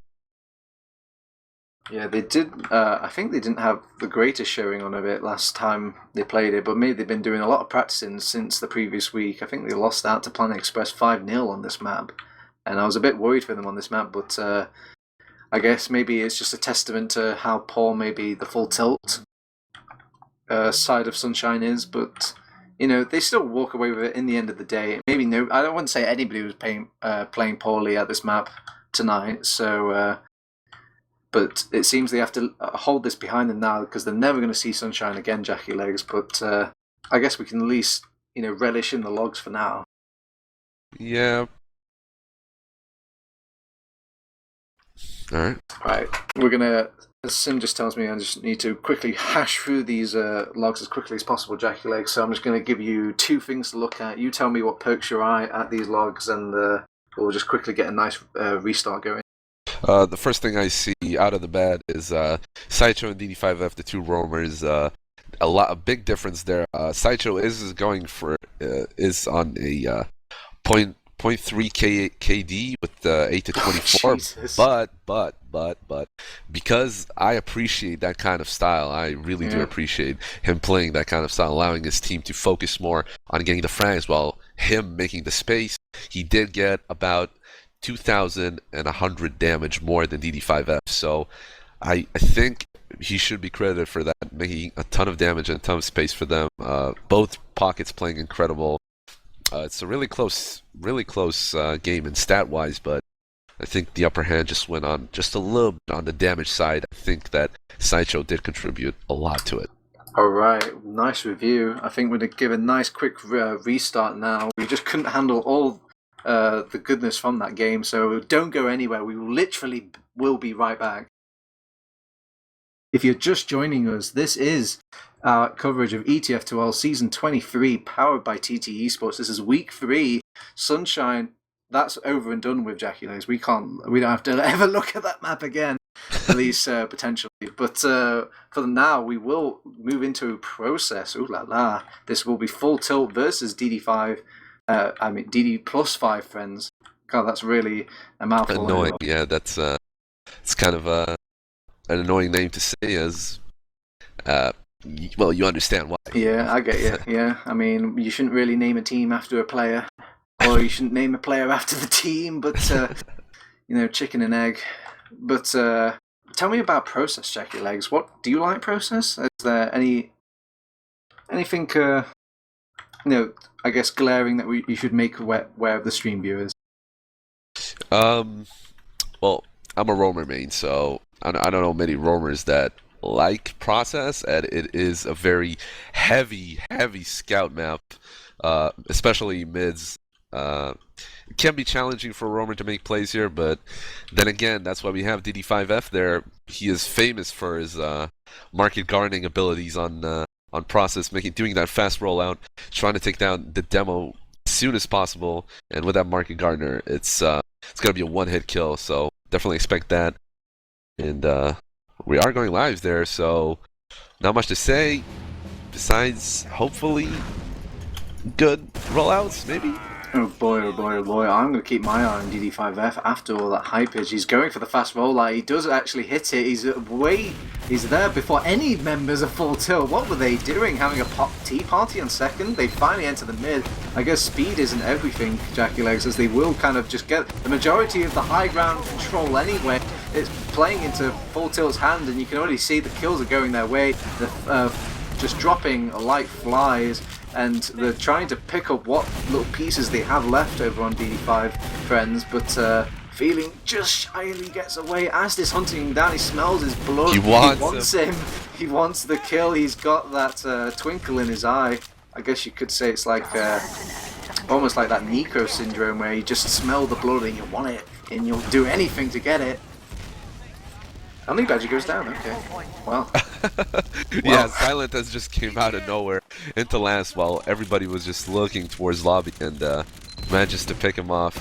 Yeah, they did. I think they didn't have the greatest showing on of it last time they played it, but maybe they've been doing a lot of practicing since the previous week. I think they lost out to Planet Express 5-0 on this map, and I was a bit worried for them on this map, but I guess maybe it's just a testament to how poor maybe the Full Tilt side of Sunshine is, but they still walk away with it in the end of the day. Maybe I don't want to say anybody was playing poorly at this map tonight, so but it seems they have to hold this behind them now, because they're never going to see Sunshine again, Jackylegs, but I guess we can at least relish in the logs for now. Yeah. Alright. Right, we're going to Sim just tells me I just need to quickly hash through these logs as quickly as possible, Jackylegs. So I'm just going to give you 2 things to look at. You tell me what pokes your eye at these logs, and we'll just quickly get a nice restart going. The first thing I see out of the bat is Sideshow and DD5F, the 2 roamers. A big difference there. Sideshow is going for is on a 0.3 KD with 8 to 24. But because I appreciate that kind of style, I really do appreciate him playing that kind of style, allowing his team to focus more on getting the frags while him making the space. He did get about 2,100 damage more than DD5F, so I think he should be credited for that, making a ton of damage and a ton of space for them. Both pockets playing incredible. It's a really close game in stat-wise, but I think the upper hand just went on just a little bit on the damage side. I think that Sideshow did contribute a lot to it. All right, nice review. I think we're going to give a nice quick restart now. We just couldn't handle all the goodness from that game, so don't go anywhere. We literally will be right back. If you're just joining us, this is our coverage of ETF2L Season 23, powered by TT Esports. This is Week 3. Sunshine, that's over and done with, Jackylegs. We don't have to ever look at that map again, at least potentially. But for now, we will move into process. Ooh la la. This will be Full Tilt versus DD5. DD plus 5 friends. God, that's really a mouthful. Annoying, yeah, that's it's kind of an annoying name to say, as well, you understand why. Yeah, I get you. Yeah, I mean, you shouldn't really name a team after a player, or you shouldn't name a player after the team, but chicken and egg. But tell me about process, Jackylegs. What do you like process? Is there anything I guess glaring that you should make aware of the stream viewers? Well, I'm a roamer main, so I don't know many roamers that like process, and it is a very heavy scout map, especially mids. It can be challenging for a roamer to make plays here, but then again, that's why we have DD5F there. He is famous for his market gardening abilities on process, doing that fast rollout, trying to take down the demo as soon as possible, and with that market gardener, it's gonna be a one-hit kill. So definitely expect that. And we are going live there, so not much to say besides hopefully good rollouts, maybe. Oh boy, oh boy, oh boy. I'm going to keep my eye on DD5F after all that high pitch. He's going for the fast rollout. He does actually hit it. He's there before any members of Full Tilt. What were they doing? Having a tea party on second? They finally enter the mid. I guess speed isn't everything, Jackylegs, as they will kind of just get the majority of the high ground control anyway. It's playing into Full Tilt's hand, and you can already see the kills are going their way. They're just dropping like flies, and they're trying to pick up what little pieces they have left over on DD5 friends, but Feeling just shyly gets away as this hunting him down. He smells his blood. He wants him. He wants the kill. He's got that twinkle in his eye. I guess you could say it's like almost like that Nico syndrome, where you just smell the blood and you want it, and you'll do anything to get it. Honey Badger goes down. Okay. Wow. Yeah, Silent has just came out of nowhere into last while everybody was just looking towards lobby, and manages to pick him off.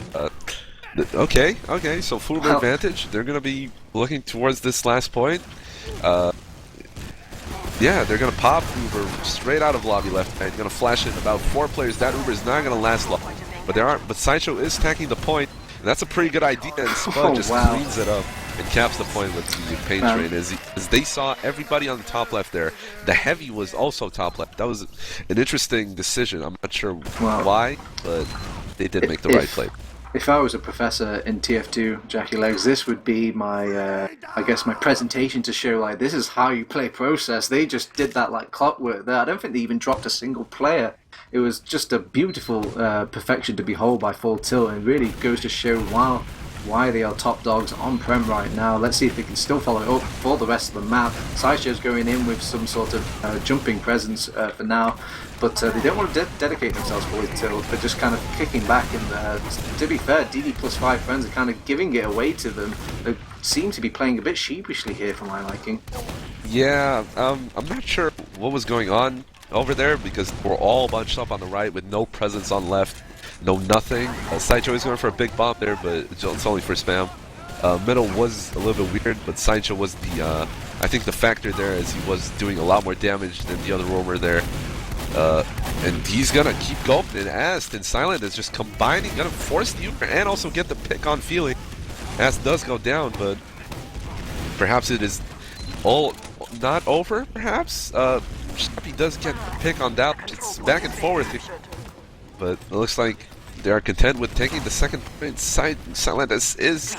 Okay, so full advantage. They're gonna be looking towards this last point. Yeah, they're gonna pop Uber straight out of lobby left hand. Gonna flash in about 4 players. That Uber is not gonna last long, but Sideshow is stacking the point, and that's a pretty good idea. And Spud just cleans it up and caps the point with the pain train. As they saw everybody on the top left there, the heavy was also top left. That was an interesting decision. I'm not sure why, but they did make the right play. If I was a professor in TF2, Jackylegs, this would be my, I guess, my presentation to show, like, this is how you play Process. They just did that like clockwork there. I don't think they even dropped a single player. It was just a beautiful perfection to behold by Full Tilt, and it really goes to show why they are top dogs on Prem right now. Let's see if they can still follow it up for the rest of the map. Sideshow's going in with some sort of jumping presence for now, but they don't want to dedicate themselves fully to. They're just kind of kicking back, and to be fair, DD plus 5 friends are kind of giving it away to them. They're seem to be playing a bit sheepishly here for my liking. Yeah, I'm not sure what was going on over there because we're all bunched up on the right with no presence on left, no nothing. Sideshow is going for a big bomb there, but it's only for spam. Middle was a little bit weird, but Sideshow was the, I think the factor there is he was doing a lot more damage than the other roamer there. And he's gonna keep going, and Ast and Silent is just combining, gonna force the Uber and also get the pick on Feeling. Ast does go down, but perhaps it is all not over, perhaps? Shappy does get the pick on that. It's back and forth, but it looks like they are content with taking the second point. Silent is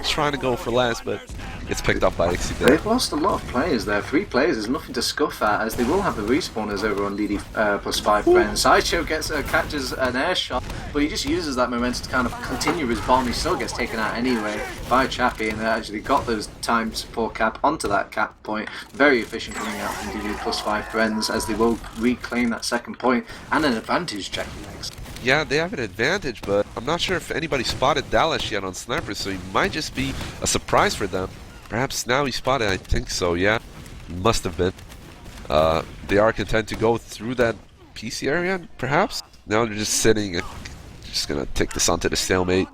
trying to go for last, but it's picked up by Ixie there. They've lost a lot of players there. 3 players is nothing to scuff at, as they will have the respawners over on DD plus 5 friends. Sideshow catches an air shot, but he just uses that momentum to kind of continue his bomb. He still gets taken out anyway by Chappie, and they actually got those times for cap onto that cap point. Very efficient coming out from DD plus 5 friends, as they will reclaim that second point and an advantage. Jackylegs. Yeah, they have an advantage, but I'm not sure if anybody spotted Thalash yet on Sniper, so he might just be a surprise for them. Perhaps now he spotted, I think so, yeah. Must have been. They are content to go through that PC area, perhaps? Now they're just sitting and just gonna take this onto the stalemate.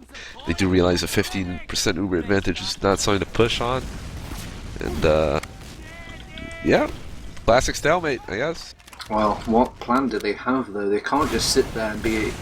They do realize a 15% Uber advantage is not something to push on. And, yeah, classic stalemate, I guess. Well, what plan do they have though? They can't just sit there and be,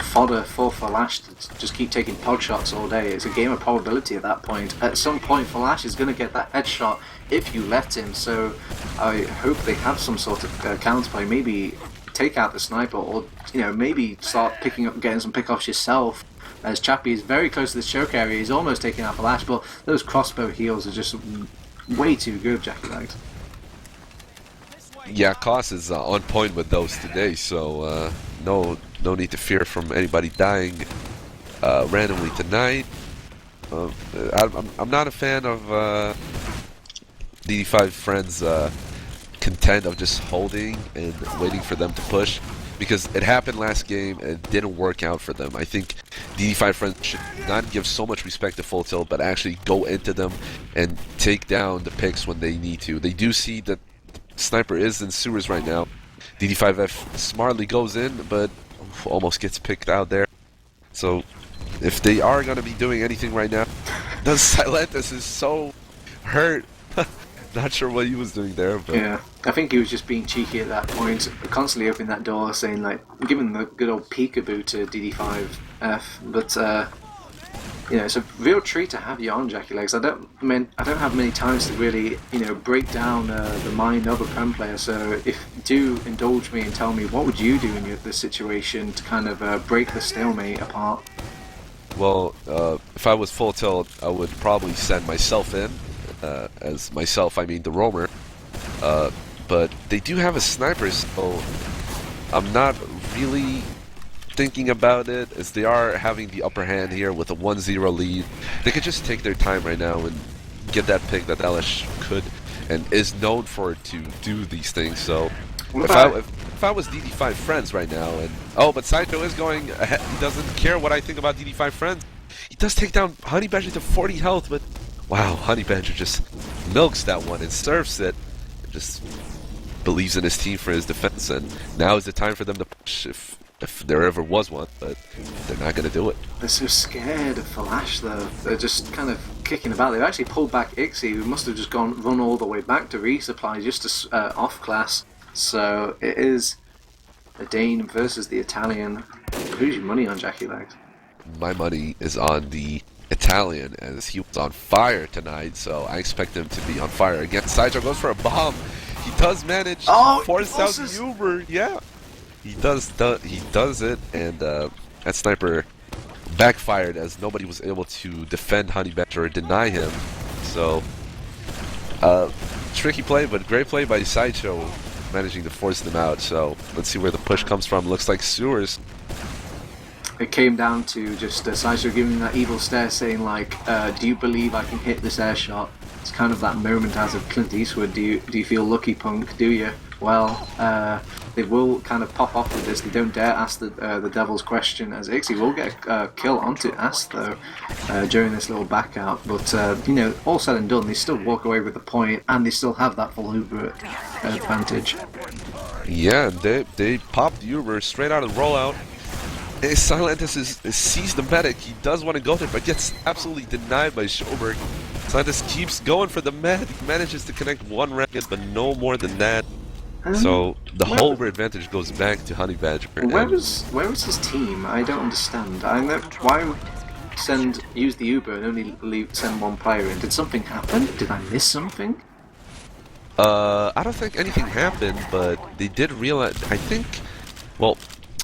fodder for Thalash to just keep taking pod shots all day. It's a game of probability at that point. At some point, Thalash is going to get that headshot if you let him. So I hope they have some sort of counterplay. Maybe take out the sniper, or maybe start getting some pickoffs yourself. As Chappie is very close to the choke area, he's almost taking out Thalash, but those crossbow heals are just way too good, Jackylegs. Yeah, Koss is on point with those today, so no need to fear from anybody dying randomly tonight. I'm not a fan of DD5 friends content of just holding and waiting for them to push, because it happened last game and it didn't work out for them. I think DD5 friends should not give so much respect to Full Tilt, but actually go into them and take down the picks when they need to. They do see that Sniper is in sewers right now. DD5F smartly goes in, but almost gets picked out there. So if they are going to be doing anything right now, the Silentus is so hurt. Not sure what he was doing there, but yeah, I think he was just being cheeky at that point, constantly opening that door, saying like, giving the good old peekaboo to DD5F. But it's a real treat to have you on, Jackylegs. I don't have many times to really, break down the mind of a Prem player. So do indulge me and tell me, what would you do in this situation to kind of break the stalemate apart? Well, if I was Full Tilt, I would probably send myself in. As myself, I mean the roamer. But they do have a sniper, so I'm not really thinking about it, as they are having the upper hand here with a 1-0 lead. They could just take their time right now and get that pick that Thalash could and is known for to do these things. So if I was DD5 friends right now, and but Sideshow is going ahead. He doesn't care what I think about DD5 friends. He does take down Honey Badger to 40 health, but wow, Honey Badger just milks that one and surfs it. And just believes in his team for his defense, and now is the time for them to push if there ever was one, but they're not going to do it. They're so scared of Thalash though. They're just kind of kicking about. They've actually pulled back Ixie, who must have just run all the way back to resupply just to off class. So it is the Dane versus the Italian. Who's your money on, Jackylegs? My money is on the Italian, as he was on fire tonight, so I expect him to be on fire again. Sideshow goes for a bomb. He does manage to force out the Uber. Yeah, he does it, and that sniper backfired, as nobody was able to defend Honey Badger or deny him. So tricky play, but great play by Sideshow, managing to force them out. So let's see where the push comes from. Looks like sewers. It came down to just Sideshow giving that evil stare, saying like, do you believe I can hit this air shot? It's kind of that moment as of Clint Eastwood. Do you feel lucky, punk? Do you? Well, they will kind of pop off with this. They don't dare ask the devil's question, as Ixie will get a kill onto Ass though during this little back out. But you know, all said and done, they still walk away with the point, and they still have that full Uber advantage. Yeah, they popped Uber straight out of the rollout. Silentis sees the medic. He does want to go there, but gets absolutely denied by Schoberg. Silentis keeps going for the med. He manages to connect one racket, but no more than that. So the whole advantage goes back to Honey Badger. Where was his team? I don't understand. I know why use the Uber and only send one player in. Did something happen? Did I miss something? I don't think anything happened, but they did realize. I think, well,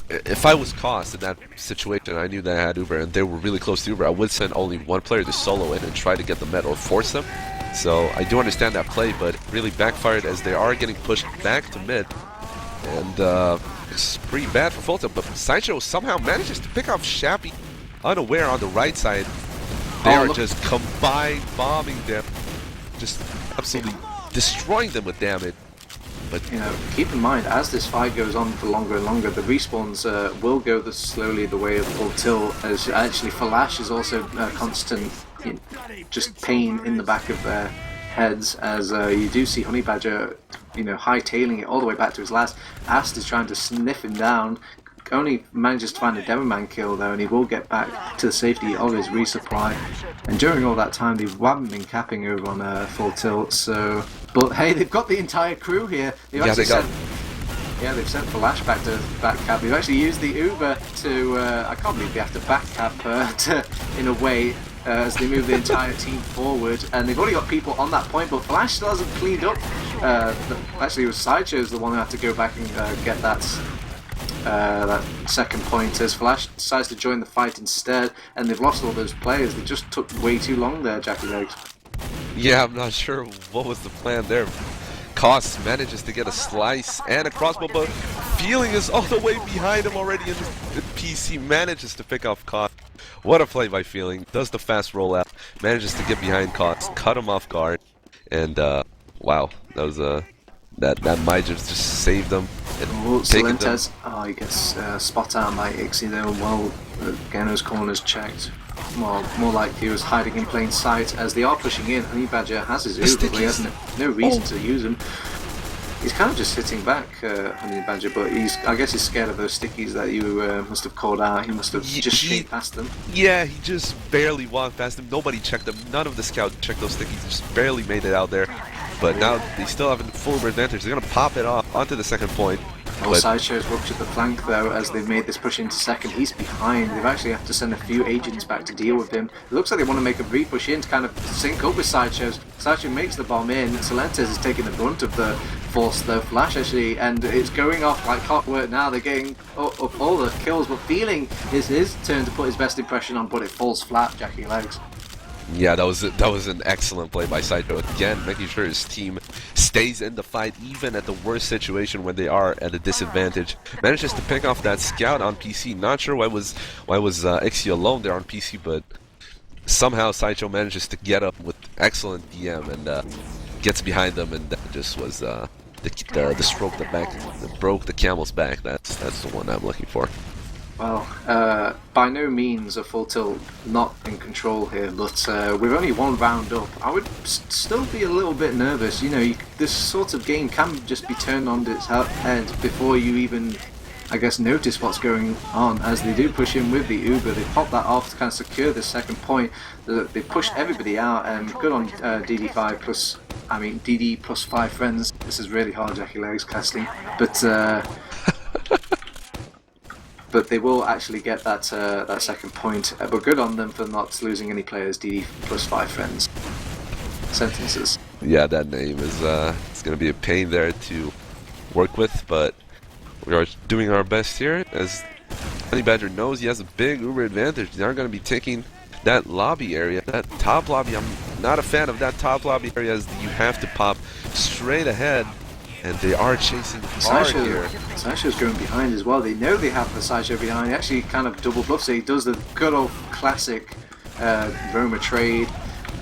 if I was Cost in that situation, I knew that I had Uber and they were really close to Uber, I would send only one player to solo in and try to get the med or force them. So I do understand that play, but it really backfired as they are getting pushed back to mid. And it's pretty bad for Full Tilt, but Sideshow somehow manages to pick off Shappy unaware on the right side. They are just combined bombing them, just absolutely destroying them with damage. But you know, keep in mind, as this fight goes on for longer and longer, the respawns will go slowly the way of Full Tilt, as actually Thalash is also constant just pain in the back of their heads, as you do see Honey Badger, you know, hightailing it all the way back to his last. Ast is trying to sniff him down, only manages to find a Demoman kill though, and he will get back to the safety of his resupply. And during all that time, they haven't been capping over on Full Tilt. So, but hey, they've got the entire crew here. They've they've sent Thalash back cap. They've actually used the Uber to. I can't believe they have to back cap in a way. As they move the entire team forward, and they've already got people on that point, but Thalash still hasn't cleaned up. Actually, it was Sideshow's the one who had to go back and get that second point, as Thalash decides to join the fight instead, and they've lost all those players. They just took way too long there, Jackylegs. Yeah, I'm not sure what was the plan there. Cost manages to get a slice and a crossbow, but Feeling is all the way behind him already, and the PC manages to pick off Cost. What a play by Feeling. Does the fast rollout, manages to get behind Cost, cut him off guard, and wow, that was that might just saved them. Salentes, he gets spot out by Ixie there. Well, Geno's corner's checked. More like he was hiding in plain sight, as they are pushing in. Honey Badger has his Uber, but he has no reason to use him. He's kind of just sitting back, Honey Badger, but I guess he's scared of those stickies that you must have called out. He must have just skate past them. Yeah, he just barely walked past them. Nobody checked them. None of the scouts checked those stickies. He just barely made it out there. But now they still have a full advantage. They're going to pop it off onto the second point. Sideshow's ruptured the flank though, as they've made this push into second. He's behind. They've actually have to send a few agents back to deal with him. It looks like they want to make a re-push in to kind of sync up with Sideshow's. Sideshow makes the bomb in. Salentes is taking the brunt of the force though. Flash actually, and it's going off like clockwork now. They're getting up all the kills, but Feeling is his turn to put his best impression on, but it falls flat, Jackylegs. Yeah, that was an excellent play by Sideshow. Again, making sure his team stays in the fight, even at the worst situation when they are at a disadvantage. Manages to pick off that scout on PC. Not sure why was Ixie alone there on PC, but somehow Sideshow manages to get up with excellent DM and gets behind them, and that just was the stroke that broke the camel's back. That's the one I'm looking for. Well, by no means a Full Tilt not in control here, but with only one round up, I would still be a little bit nervous. You know, this sort of game can just be turned on its head before you even, I guess, notice what's going on, as they do push in with the Uber. They pop that off to kind of secure this second point. They pushed everybody out, and good on DD plus 5 friends. This is really hard, Jackylegs casting, but they will actually get that second point. But good on them for not losing any players. DD plus 5 friends. Sentences. Yeah, that name is it's gonna be a pain there to work with, but we are doing our best here. As Honey Badger knows he has a big Uber advantage. They are gonna be taking that lobby area, that top lobby. I'm not a fan of that top lobby area, as you have to pop straight ahead. And they are chasing hard here. Sideshow's going behind as well. They know they have the Sideshow behind. He actually kind of double bluffs it. He does the good old classic Roma trade,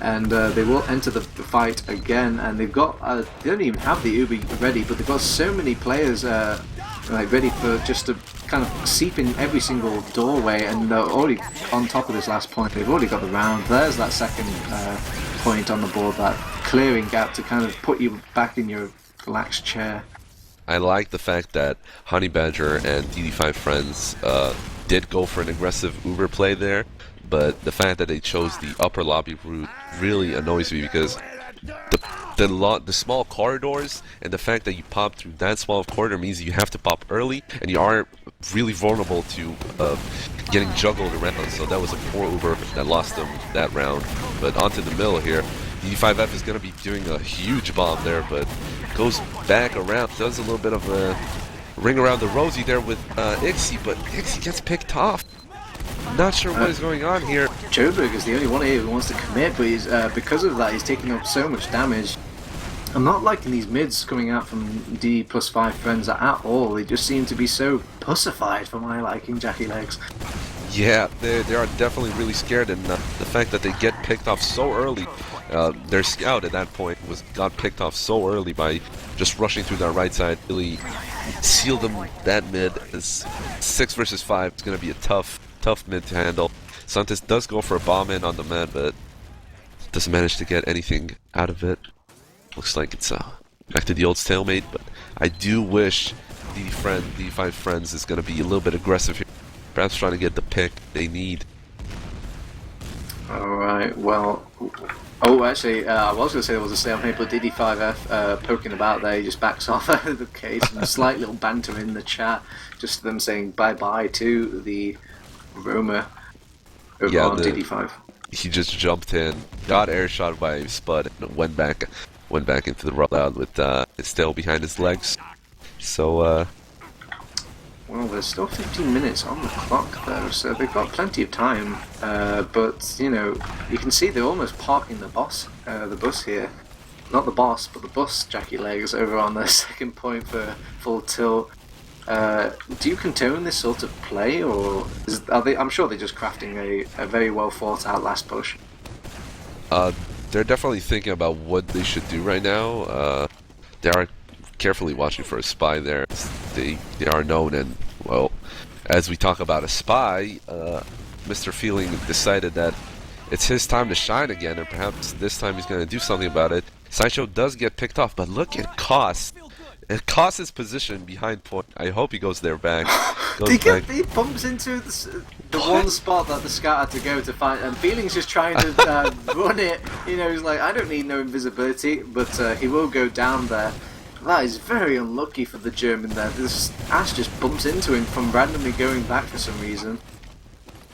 and they will enter the fight again. And they've got they don't even have the Uber ready, but they've got so many players like ready for just to kind of seep in every single doorway, and they're already on top of this last point. They've already got the round. There's that second point on the board, that clearing gap to kind of put you back in your relaxed chair. I like the fact that Honey Badger and DD5 Friends did go for an aggressive Uber play there, but the fact that they chose the upper lobby route really annoys me, because the small corridors and the fact that you pop through that small corridor means you have to pop early, and you are really vulnerable to getting juggled around. So that was a poor Uber that lost them that round. But onto the middle here. DD5F is going to be doing a huge bomb there, but goes back around, does a little bit of a ring around the rosy there with Ixie, but Ixie gets picked off. Not sure what is going on here. Joburg is the only one here who wants to commit, but he's, because of that, he's taking up so much damage. I'm not liking these mids coming out from D plus 5 Friends at all. They just seem to be so pussified for my liking, Jackylegs. Yeah, they are definitely really scared, and the fact that they get picked off so early. Their scout at that point got picked off so early by just rushing through that right side. Really sealed them that mid. It's 6 versus 5. It's going to be a tough mid to handle. Santos does go for a bomb in on the man, but doesn't manage to get anything out of it. Looks like it's back to the old stalemate, but I do wish D5 Friends is going to be a little bit aggressive here. Perhaps trying to get the pick they need. Alright, well... Oh, actually, I was going to say there was a stalemate, but DD5F poking about there, he just backs off out of the case. And a slight little banter in the chat, just them saying bye-bye to the Roma over on DD5. He just jumped in, got air shot by Spud, and went back into the rollout with his tail behind his legs. So, well, there's still 15 minutes on the clock though, so they've got plenty of time. But you know, you can see they're almost parking the bus here. Not the boss, but the bus, Jackylegs, over on the second point for full tilt. Do you condone this sort of play, or are they? I'm sure they're just crafting a very well thought out last push. They're definitely thinking about what they should do right now. They are carefully watching for a spy there. They are known, and well, as we talk about a spy, Mr. Feeling decided that it's his time to shine again, and perhaps this time he's going to do something about it. Sideshow does get picked off, but look at Koss. It costs his position behind point. I hope he goes there back. He bumps into the one spot that the scout had to go to find, and Feeling's just trying to run it. You know, he's like, I don't need no invisibility, but he will go down there. That is very unlucky for the German there. This Ash just bumps into him from randomly going back for some reason.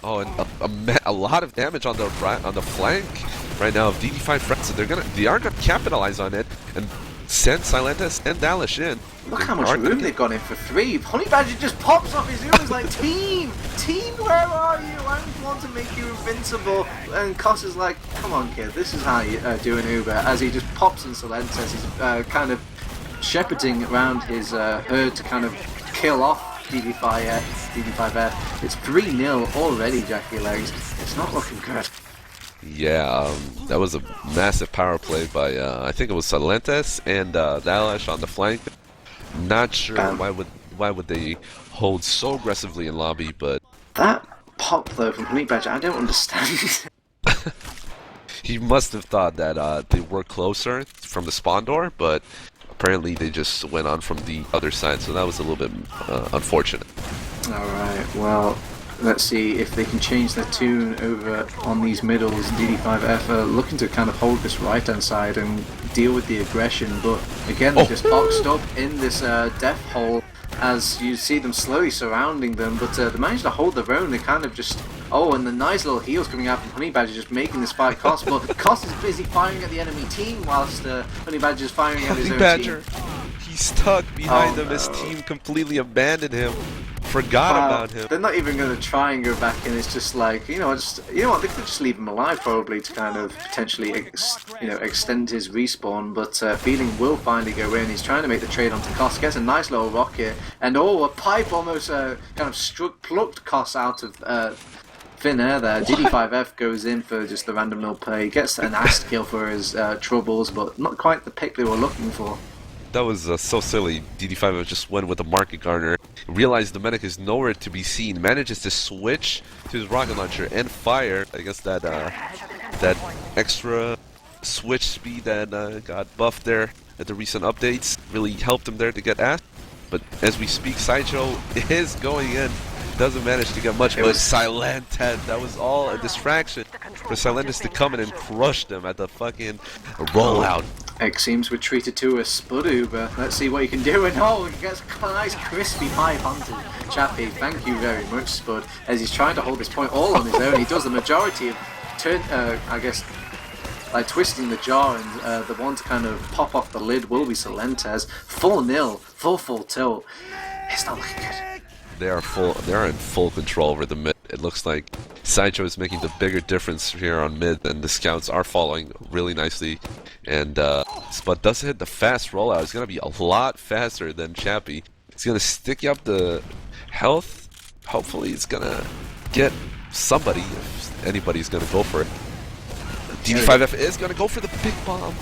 Oh, and a lot of damage on the flank right now of DD5 Friends. So they are gonna capitalize on it and send Silentus and Thalash in. Look how much room they've got in for 3. Honey Badger just pops off his Uber's like, Team, where are you? I want to make you invincible. And Koss is like, come on kid, this is how you do an Uber. As he just pops in Silentus, he's kind of shepherding around his herd to kind of kill off DD5F. It's 3-0 already, Jackylegs. It's not looking good. Yeah, that was a massive power play by I think it was Silentus and Thalash on the flank. Not sure why would they hold so aggressively in lobby, but that pop though from Honey Badger, I don't understand. He must have thought that they were closer from the spawn door, but apparently they just went on from the other side, so that was a little bit unfortunate. Alright, well, let's see if they can change their tune over on these middles. DD5F are looking to kind of hold this right hand side and deal with the aggression, but again they're just boxed up in this death hole as you see them slowly surrounding them, but they managed to hold their own. They kind of just... Oh, and the nice little heals coming out from Honey Badger just making this fight Koss, but Koss is busy firing at the enemy team whilst Honey Badger is firing at his own team. He's stuck behind him. His team completely abandoned him. Forgot about him. They're not even going to try and go back in. It's just like, you know what, they could just leave him alive probably to kind of potentially extend his respawn, but Feeling will finally go in. He's trying to make the trade onto Koss, gets a nice little rocket, and a pipe almost kind of plucked Koss out of thin air there. DD5F goes in for just the random mill play, gets an ass kill for his troubles, but not quite the pick they were looking for. That was so silly. DD5 just went with the market garner, realized the medic is nowhere to be seen, manages to switch to his rocket launcher and fire. I guess that that extra switch speed that got buffed there at the recent updates really helped him there to get ass. But as we speak, Sideshow is going in. Doesn't manage to get much, but Silented, that was all a distraction for Silented to come in and crush them at the fucking rollout. X seems retreated to a Spud Uber. Let's see what he can do. And oh, he gets a nice crispy pipe onto Chappie. Thank you very much, Spud. As he's trying to hold this point all on his own, he does the majority of I guess, like twisting the jar, and the one to kind of pop off the lid will be Silentes. 4-0, full tilt. It's not looking good. They are in full control over the mid. It looks like Sideshow is making the bigger difference here on mid, and the scouts are following really nicely. And Spud does hit the fast rollout. It's gonna be a lot faster than Chappie. It's gonna stick up the health. Hopefully, it's gonna get somebody, if anybody's gonna go for it. DD5F is gonna go for the big bomb.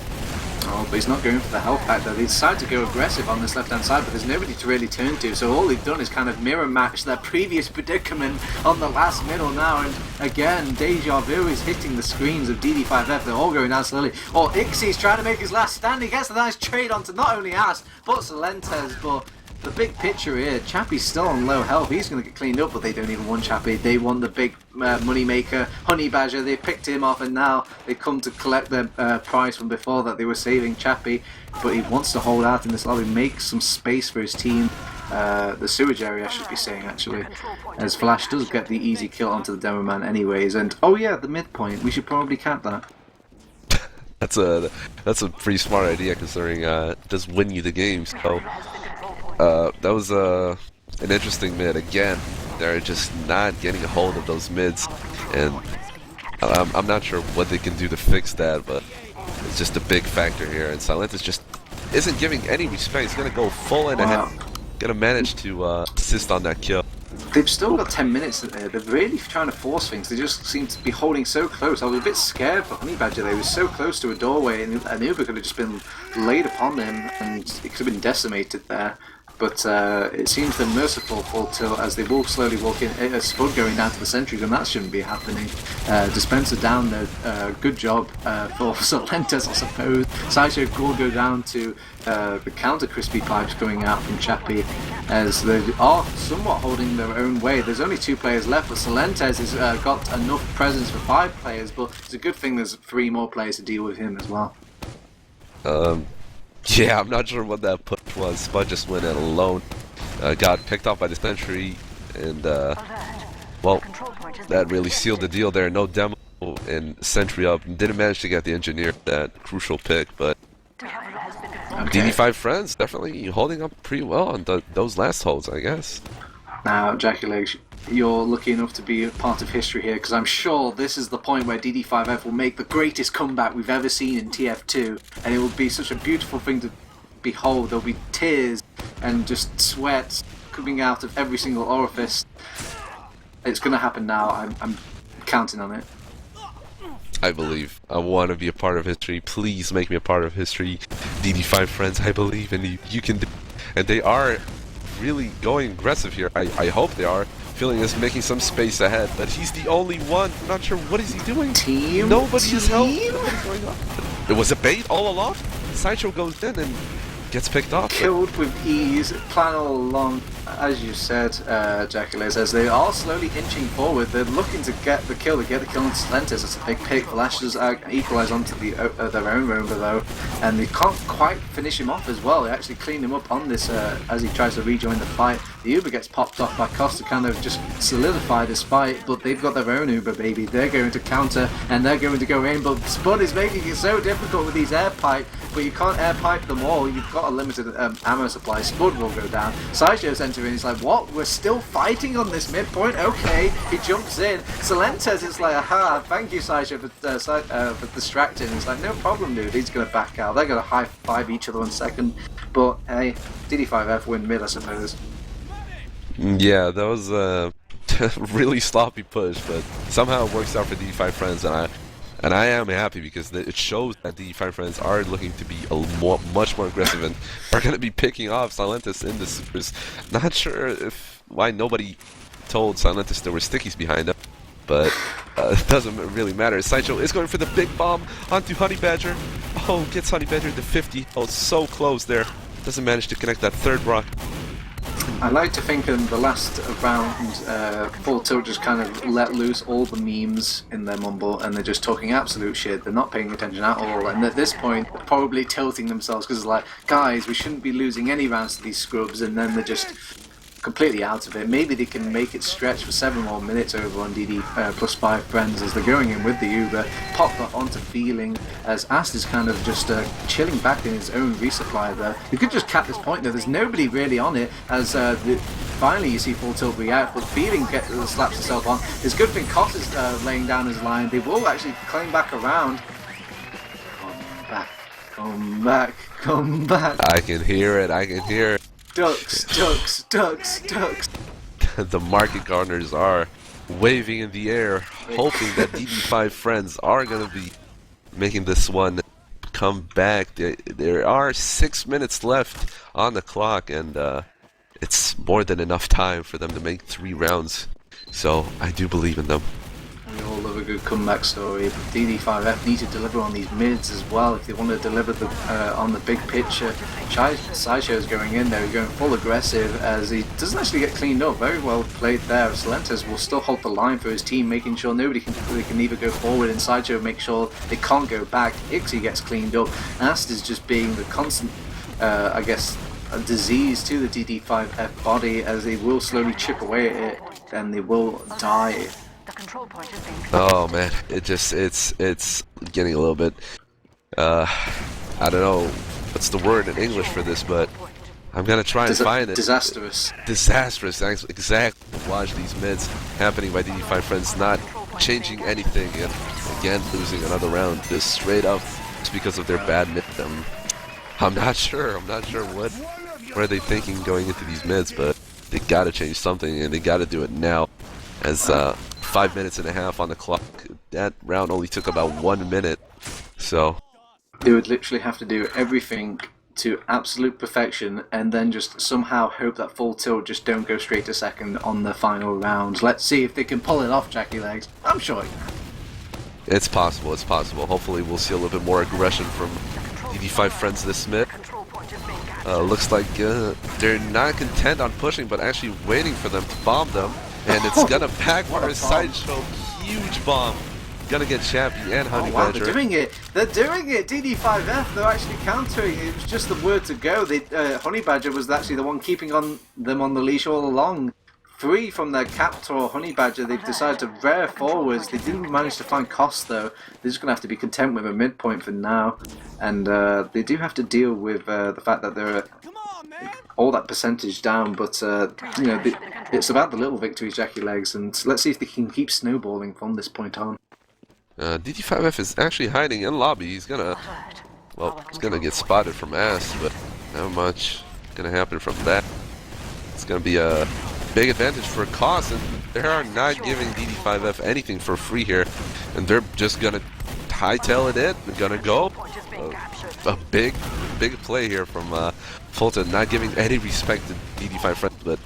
Oh, but he's not going for the health pack though. They decided to go aggressive on this left-hand side, but there's nobody to really turn to, so all they've done is kind of mirror match their previous predicament on the last middle now, and again, Deja Vu is hitting the screens of DD5F. They're all going down slowly. Oh, Ixie's trying to make his last stand. He gets a nice trade onto not only Ass, but Silentes, but the big picture here, Chappie's still on low health. He's going to get cleaned up, but they don't even want Chappie. They want the big money maker, Honey Badger. They picked him off, and now they come to collect their prize from before that they were saving Chappie. But he wants to hold out in this lobby, make some space for his team. The sewage area, I should be saying, actually, as Thalash does get the easy kill onto the demo man anyways. And oh yeah, the midpoint. We should probably cap that. That's a pretty smart idea, considering it does win you the game. So that was an interesting mid. Again, they're just not getting a hold of those mids, and I'm not sure what they can do to fix that, but it's just a big factor here. And Silentus just isn't giving any respect. He's gonna go full in ahead, gonna manage to assist on that kill. They've still got 10 minutes in there. They're really trying to force things. They just seem to be holding so close. I was a bit scared for Honey Badger there. He was so close to a doorway, and an Uber could have just been laid upon him, and it could have been decimated there. But it seems they're merciful full tilt as they will slowly walk in. A Spud going down to the sentry gun, that shouldn't be happening. Dispenser down there, good job for Silentes, I suppose. Sideshow will go down to the counter crispy pipes going out from Chappie, as they are somewhat holding their own way. There's only 2 players left, but Silentes has got enough presence for 5 players, but it's a good thing there's 3 more players to deal with him as well. Yeah, I'm not sure what that push was. Spud just went in alone. Got picked off by the sentry, and well, that really sealed the deal there. No demo and sentry up. Didn't manage to get the engineer that crucial pick, but DD5 friends definitely holding up pretty well on those last holds, I guess. Now, Jackylegs, you're lucky enough to be a part of history here, because I'm sure this is the point where DD5F will make the greatest comeback we've ever seen in TF2, and it will be such a beautiful thing to behold. There'll be tears and just sweat coming out of every single orifice. It's going to happen now. I'm counting on it. I believe. I want to be a part of history. Please make me a part of history. DD5 friends, I believe in you. You can do it. And they are really going aggressive here. I hope they are. Feeling is making some space ahead, but he's the only one. I'm not sure what is he doing. Nobody is helping. What is going on? It was a bait all along. Sideshow goes in and gets picked off. Killed with ease, plan all along, as you said, Jackylegs, as they are slowly inching forward. They're looking to get the kill on Silentes. It's a big pick. Thalash does equalise onto their own room below, and they can't quite finish him off as well. They actually clean him up on this as he tries to rejoin the fight. The Uber gets popped off by Cost to kind of just solidify this fight, but they've got their own Uber, baby. They're going to counter, and they're going to go in, but Spud is making it so difficult with these air pipe, but you can't air pipe them all. You've got a limited ammo supply. Spud will go down. Sideshow's entering. He's like, what? We're still fighting on this midpoint? Okay. He jumps in. Silentes is like, aha, thank you, Sideshow, for distracting. He's like, no problem, dude. He's going to back out. They're going to high five each other in second. But hey, DD5F win mid, I suppose. Yeah, that was really sloppy push, but somehow it works out for DD5 Friends, and I am happy because it shows that DD5 Friends are looking to be much more aggressive and are going to be picking off Silentis in the supers. Not sure why nobody told Silentis there were stickies behind them, but it doesn't really matter. Sideshow is going for the big bomb onto Honey Badger. Oh, gets Honey Badger to 50. Oh, so close there. Doesn't manage to connect that third rock. I like to think in the last round, Full Tilt just kind of let loose all the memes in their mumble, and they're just talking absolute shit. They're not paying attention at all, and at this point, they're probably tilting themselves because it's like, guys, we shouldn't be losing any rounds to these scrubs, and then they're just completely out of it. Maybe they can make it stretch for 7 more minutes over on DD plus 5 Friends as they're going in with the Uber. Pop that onto Feeling as Ast is kind of just chilling back in his own resupply there. You could just cap this point though. There's nobody really on it as finally you see Full Tilt react, but Feeling slaps himself on. It's a good thing Koss is laying down his line. They will actually claim back around. Come back, come back, come back. I can hear it, I can hear it. Ducks, ducks, ducks, ducks. The market gardeners are waving in the air, hoping that DD5 Friends are going to be making this one come back. There are 6 minutes left on the clock, and it's more than enough time for them to make 3 rounds. So I do believe in them. We all love a good comeback story, but DD5F need to deliver on these mids as well if they want to deliver on the big picture. Sideshow's going in there, he's going full aggressive as he doesn't actually get cleaned up. Very well played there. Silentis will still hold the line for his team, making sure nobody can either go forward, and Sideshow make sure they can't go back. Ixie gets cleaned up. Ast is just being the constant, I guess, a disease to the DD5F body as they will slowly chip away at it and they will die. Oh man, it's getting a little bit I don't know what's the word in English for this, but I'm gonna try and find it. Disastrous. Disastrous, exactly. Watch these mids happening by DD5 Friends, not changing anything, and again losing another round just straight up just because of their bad mid. I'm not sure what are they thinking going into these mids, but they gotta change something and they gotta do it now. As 5 minutes and a half on the clock. That round only took about 1 minute, so they would literally have to do everything to absolute perfection and then just somehow hope that Full Tilt just don't go straight to second on the final rounds. Let's see if they can pull it off, Jackylegs. I'm sure you can. It's possible, it's possible. Hopefully we'll see a little bit more aggression from DD5 Friends this mid. Looks like they're not content on pushing, but actually waiting for them to bomb them. And it's gonna backfire. Sideshow, huge bomb. Gonna get Chappy and Honey Badger. They're doing it. They're doing it. DD5F, they're actually countering. It was just the word to go. Honey Badger was actually the one keeping them on the leash all along. Free from their captor, Honey Badger, they've decided to rear forwards. They didn't manage to find Koss though. They're just gonna have to be content with a midpoint for now. And they do have to deal with the fact that they're all that percentage down, but you know, it's about the little victories, Jackylegs, and let's see if they can keep snowballing from this point on. DD5F is actually hiding in lobby. He's gonna get spotted from Ast, but not much gonna happen from that. It's gonna be a big advantage for Koss, and they are not giving DD5F anything for free here, and they're just gonna hightail it in. They're gonna go a big play here from Fulton, not giving any respect to DD5 Friends, but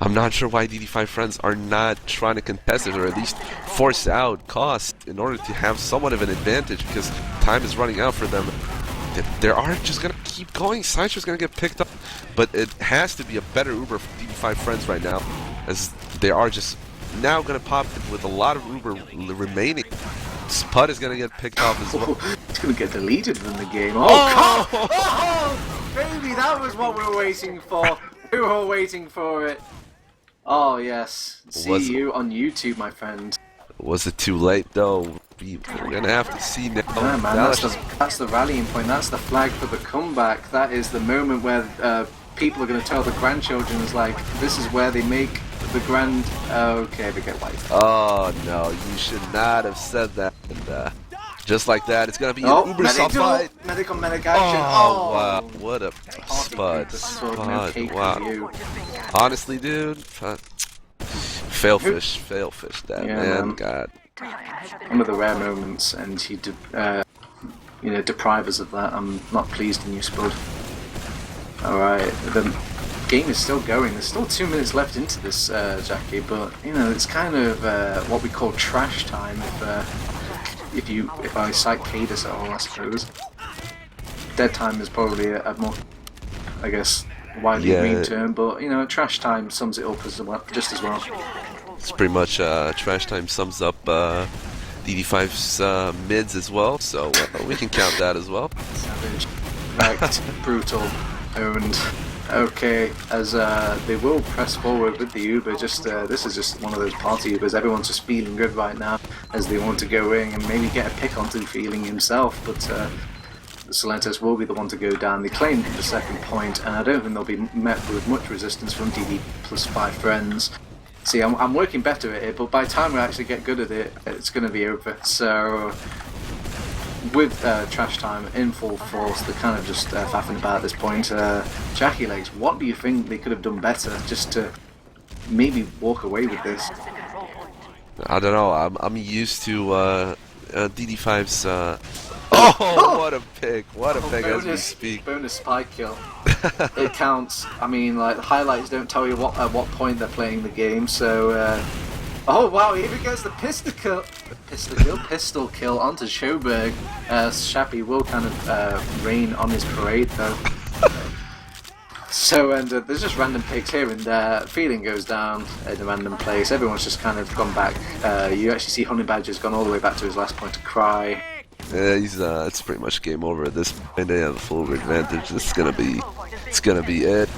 I'm not sure why DD5 Friends are not trying to contest it, or at least force out Koss in order to have somewhat of an advantage, because time is running out for them. They are just going to keep going. Sideshow's going to get picked up, but it has to be a better Uber for DD5 Friends right now, as they are just now going to pop with a lot of Uber remaining. Spud is going to get picked off as well. It's going to get deleted from the game. Oh, baby, that was what we were waiting for. We were waiting for it. Oh, yes. See you on YouTube, my friend. Was it too late, though? We're going to have to see now. Yeah, man, that's the rallying point. That's the flag for the comeback. That is the moment where people are going to tell the grandchildren, is like, this is where they make the grand... okay, they get wiped. Oh, no, you should not have said that. And, just like that, it's going to be an Uber soft fight. Medic on medic action. Oh, wow. What a Spud. Spud, wow. Honestly, dude, Failfish that, Yeah, man. man. God. One of the rare moments, and he deprive us of that. I'm not pleased in you, Spud. Alright, the game is still going. There's still 2 minutes left into this, Jackie, but, it's kind of what we call trash time if I cite Cadus at all, I suppose. Dead time is probably a more, I guess, widely agreed term, but, trash time sums it up just as well. It's pretty much trash time sums up DD5's mids as well, so we can count that as well. Savage, wrecked, brutal, owned. Okay, as they will press forward with the Uber, this is just one of those party Ubers. Everyone's just feeling good right now as they want to go in and maybe get a pick onto feeling himself, but Silentos will be the one to go down. They claim the second point, and I don't think they'll be met with much resistance from DD plus 5 friends. See, I'm working better at it, but by the time we actually get good at it, it's going to be over. So, with trash time in full force, they're kind of just faffing about at this point. Jackylegs, what do you think they could have done better just to maybe walk away with this? I don't know. I'm used to DD5's. Oh, what a pick! What a pick as we speak. Bonus spy kill. It counts. I mean, like, the highlights don't tell you at what point they're playing the game, so... oh, wow, he even gets the pistol kill onto Schoberg. Shappy will kind of rain on his parade, though. So, and there's just random picks here and there. Feeling goes down in a random place. Everyone's just kind of gone back. You actually see Honey Badger's gone all the way back to his last point to cry. Yeah, it's pretty much game over at this point. They have a full advantage. It's gonna be it.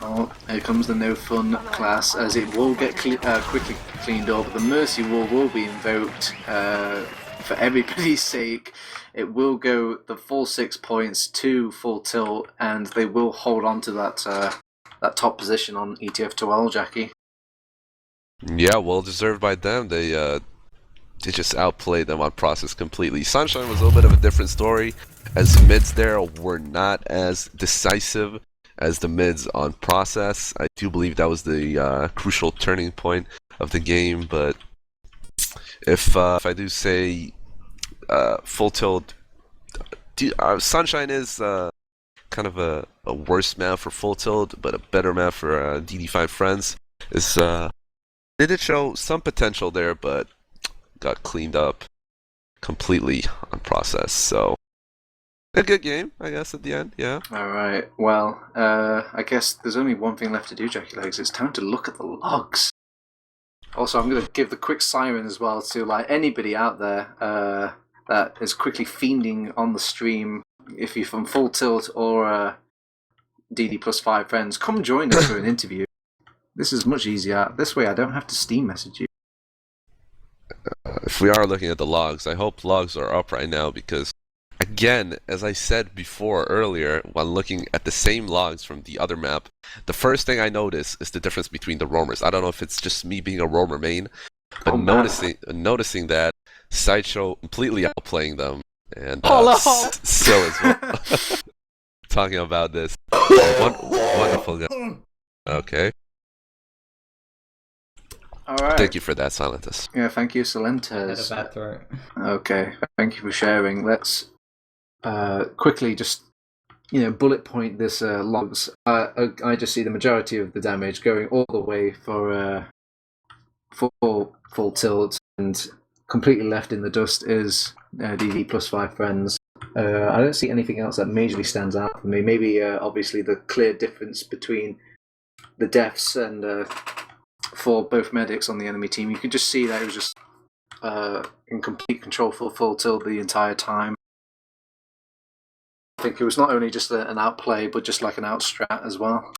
Oh, here comes the no fun class, as it will get quickly cleaned up. The Mercy will be invoked for everybody's sake. It will go the full 6 points to full tilt, and they will hold on to that top position on ETF2L, Jackie. Yeah, well deserved by them. They just outplayed them on process completely. Sunshine was a little bit of a different story, as mids there were not as decisive as the mids on process. I do believe that was the crucial turning point of the game, but if I do say full tilt, Sunshine is kind of a worse map for full tilt, but a better map for DD5 friends. They did show some potential there, but got cleaned up completely on process. So a good game, I guess, at the end. Yeah. All right. Well, I guess there's only one thing left to do, Jackylegs. It's time to look at the logs. Also, I'm going to give the quick siren as well to like anybody out there that is quickly fiending on the stream. If you're from Full Tilt or DD plus 5 friends, come join us for an interview. This is much easier. This way, I don't have to Steam message you. If we are looking at the logs, I hope logs are up right now because, again, as I said before earlier, when looking at the same logs from the other map, the first thing I notice is the difference between the roamers. I don't know if it's just me being a roamer main, but noticing that Sideshow completely outplaying them, and still as well. Talking about this. Wonderful guy. Okay. All right. Thank you for that, Silentus. Yeah, thank you, Had a Silentus. bad throat. Okay, thank you for sharing. Let's quickly just bullet point this logs. I just see the majority of the damage going all the way for full tilt, and completely left in the dust is DD plus 5 friends. I don't see anything else that majorly stands out for me. Maybe obviously the clear difference between the deaths and for both medics on the enemy team. You could just see that it was just in complete control for full tilt the entire time. I think it was not only just an outplay, but just like an outstrat as well.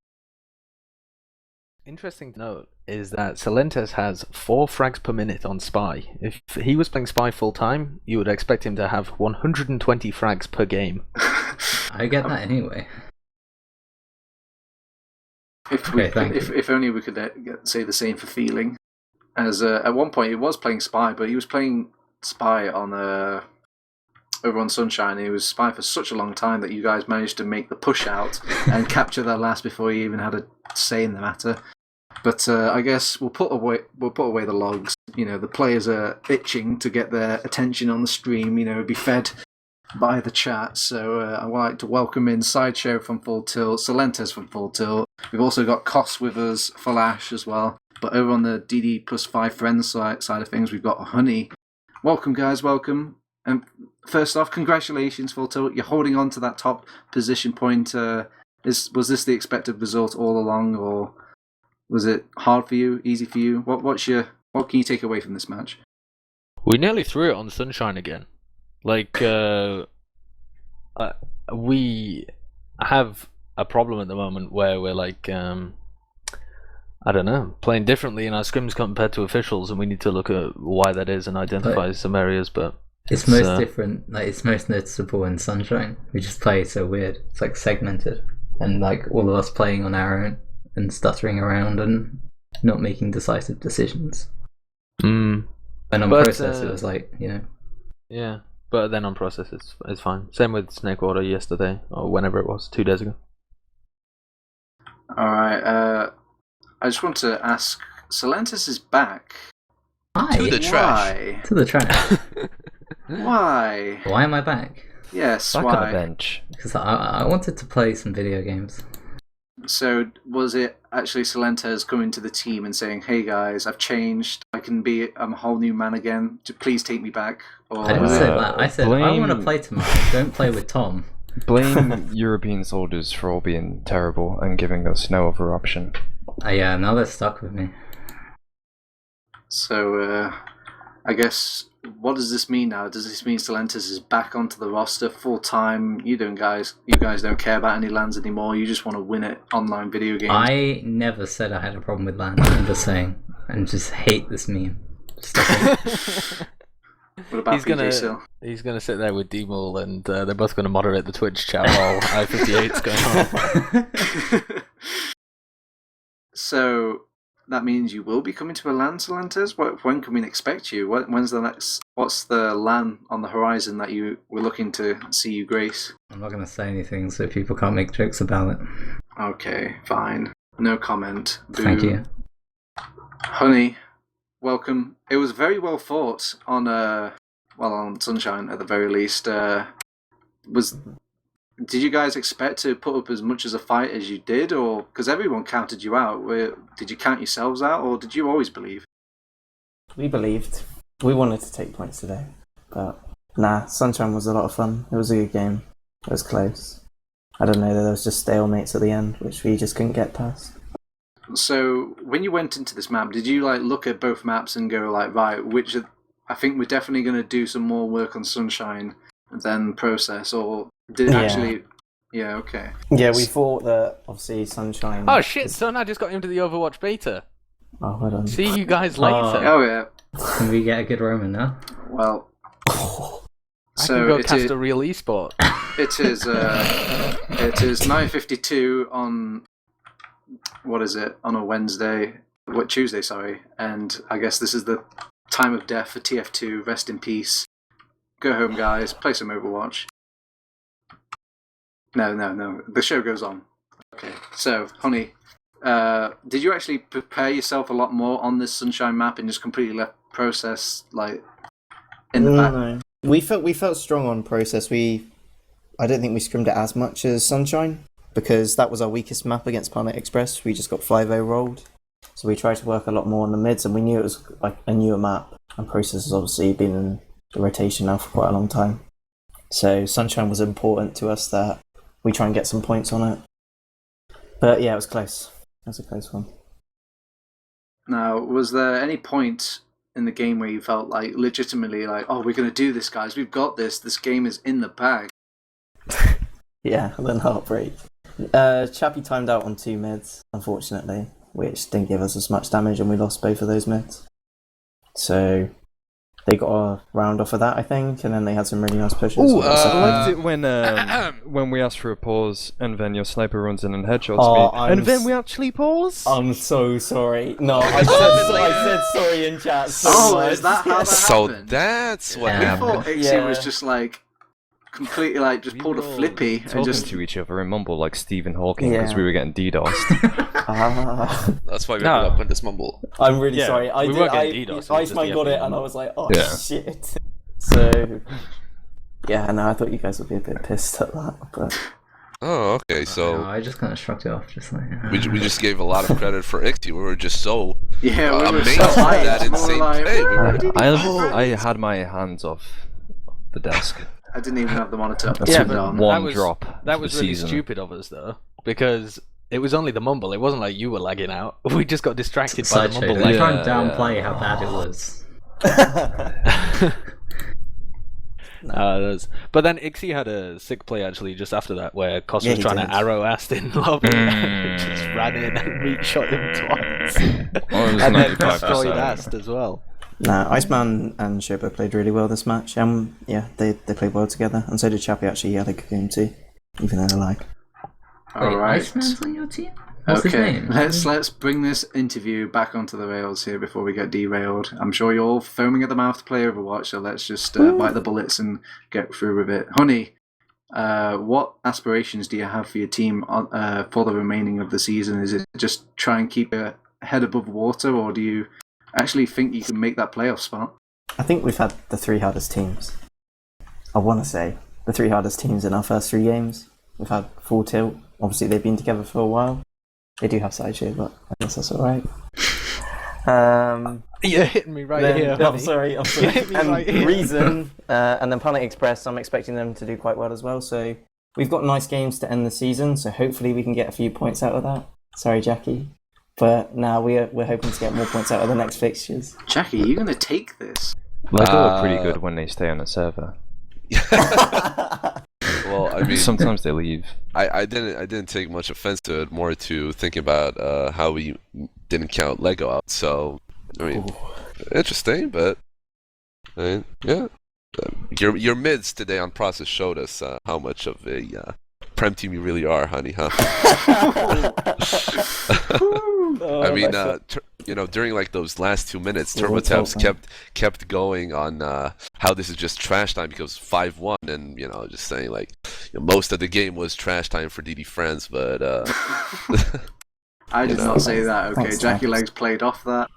Interesting to note is that Silentes has 4 frags per minute on Spy. If he was playing Spy full time, you would expect him to have 120 frags per game. I get that anyway. If only we could say the same for Feeling. As at one point he was playing Spy, but he was playing Spy on over on Sunshine. He was Spy for such a long time that you guys managed to make the push out and capture that last before he even had a say in the matter. But I guess we'll put away the logs. The players are itching to get their attention on the stream. Be fed by the chat. So I would like to welcome in Sideshow from Full Tilt, Solentes from Full Tilt. We've also got Koss with us, Thalash as well. But over on the DD plus 5 friends side of things, we've got Honey. Welcome, guys. Welcome. And first off, congratulations, Full Tilt. You're holding on to that top position point. Was this the expected result all along, or was it hard for you, easy for you? What can you take away from this match? We nearly threw it on Sunshine again. We have a problem at the moment where we're I don't know, playing differently in our scrims compared to officials, and we need to look at why that is and identify some areas. But it's most different. It's most noticeable in Sunshine. We just play so weird. It's segmented, and all of us playing on our own and stuttering around and not making decisive decisions. And on process, it was Yeah, but then on process, it's fine. Same with Snake Order yesterday, or whenever it was, 2 days ago. Alright, I just want to ask, Solentes is back. Why? To the trash. Why? To the trash. Why? Why am I back? Yes, Back why? on the bench. Because I wanted to play some video games. So, was it actually Solentes coming to the team and saying, "Hey guys, I've changed. I'm a whole new man again. Please take me back"? Or I didn't say that. I said I want to blame- play tomorrow. Don't play with Tom. Blame European soldiers for all being terrible and giving us no other option. Yeah, now they're stuck with me. So, I guess, what does this mean now? Does this mean Solentes is back onto the roster full time? You guys don't care about any lands anymore. You just want to win it online video games. I never said I had a problem with land. I'm just saying. I just hate this meme. Stop it. What about He's PJ He's gonna sit there with Demul, and they're both gonna moderate the Twitch chat while I-58's going on. So that means you will be coming to a LAN, Solentes? When can we expect you? What's the LAN on the horizon that we're looking to see you grace? I'm not going to say anything so people can't make jokes about it. Okay, fine. No comment. Boo. Thank you. Honey, welcome. It was very well fought on Sunshine at the very least. Did you guys expect to put up as much as a fight as you did, or because everyone counted you out? Did you count yourselves out, or did you always believe? We believed. We wanted to take points today, but Sunshine was a lot of fun. It was a good game. It was close. I don't know, there was just stalemates at the end, which we just couldn't get past. So when you went into this map, did you look at both maps and go right, I think we're definitely going to do some more work on Sunshine than Process, or did it actually? Yeah, okay. Yeah, we thought that obviously Sunshine. Oh shit, son! I just got into the Overwatch beta. Oh, hold on. See you guys later. Oh yeah. Can we get a good Roman now? Well. I can go cast a real esport. It is 9:52 on on a Wednesday, Tuesday, sorry, and I guess this is the time of death for TF2. Rest in peace. Go home, guys. Play some Overwatch. No. The show goes on. Okay. So, Honey, did you actually prepare yourself a lot more on this Sunshine map and just completely left Process in the back? No. We felt strong on Process. I don't think we scrimmed it as much as Sunshine because that was our weakest map against Planet Express. We just got 5-0 rolled. So we tried to work a lot more on the mids, and we knew it was a newer map. And Process has obviously been in the rotation now for quite a long time. So Sunshine was important to us that we try and get some points on it. But yeah, it was close. It was a close one. Now, was there any point in the game where you felt legitimately oh, we're going to do this, guys. We've got this. This game is in the bag. Yeah, then heartbreak. Chappie timed out on 2 mids, unfortunately, which didn't give us as much damage, and we lost both of those mids. So they got a round off of that, I think, and then they had some really nice pushes. Ooh, I liked it when we asked for a pause, and then your sniper runs in and headshots me, and then we actually pause. I'm so sorry. No, I said sorry in chat. Is that how that So happened? that's what I happened. thought Ixie was just completely just pulled a flippy and talking just to each other and mumble like Stephen Hawking because we were getting DDoSed. That's why we ended up in this mumble. I'm really Yeah, sorry. we were getting DDoS, it was Iceman just got the it, FB and I number. was like, oh Yeah. shit. So, yeah, no, I thought you guys would be a bit pissed at that, but Oh, okay. So I just kind of shrugged it off, just like. we just gave a lot of credit for Ixty. We were just so Yeah, we were amazed so by that hyped. We were insane like, play. I had my hands off the desk. I didn't even have the monitor up. Yeah, Turned but on. one that was, drop That for was the really season. stupid of us, though, because it was only the mumble. It wasn't like you were lagging out. We just got distracted by the Sideshow. mumble. They Like, try and Yeah, downplay how bad it was. but then Ixie had a sick play actually just after that, where Cos Yeah, was he trying did. to arrow Aston lobby and just ran in and reach shot him twice, Well, it was and then 95%. destroyed Ast as well. no, Iceman and Shobo played really well this match. Yeah, they played well together, and so did Chappie. Actually, he had a good game too, even though they're like. All Wait, right. Iceman's on your team? What's his Okay, name? let's bring this interview back onto the rails here before we get derailed. I'm sure you're all foaming at the mouth to play Overwatch, so let's just bite the bullets and get through with it. Honey, what aspirations do you have for your team for the remaining of the season? Is it just try and keep your head above water, or do you actually think you can make that playoff spot? I think we've had the three hardest teams. I want to say the three hardest teams in our first 3 games. We've had Full Tilt. Obviously, they've been together for a while. They do have Sideshow, but I guess that's all right. You're hitting me right Then, here. I'm honey. sorry. You hit me And right here. Reason, and then Planet Express, I'm expecting them to do quite well as well. So we've got nice games to end the season, so hopefully we can get a few points out of that. Sorry, Jackie. But now we're hoping to get more points out of the next fixtures. Jackie, you're going to take this. Lego are pretty good when they stay on a server. Well, I mean, Sometimes they leave. I didn't take much offense to it. More to thinking about how we didn't count Lego out. So I mean, interesting, but I mean, yeah. Your mids today on process showed us how much of a prem team you really are, honey, huh? I mean, during like those last 2 minutes, Yeah, what's up, Turbotabs man? kept going on how this is just trash time because 5-1, and just saying like most of the game was trash time for DD Friends, but I did not say that. Okay, Thanks, Jackylegs played off that.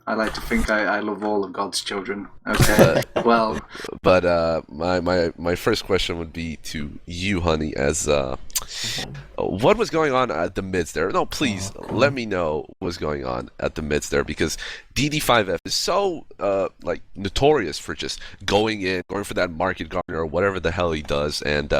I like to think I love all of God's children. Okay, well, But my first question would be to you, honey, as what was going on at the mids there? No, please let me know what was going on at the mids there, because DD5F is so like notorious for just going for that market gardener or whatever the hell he does, and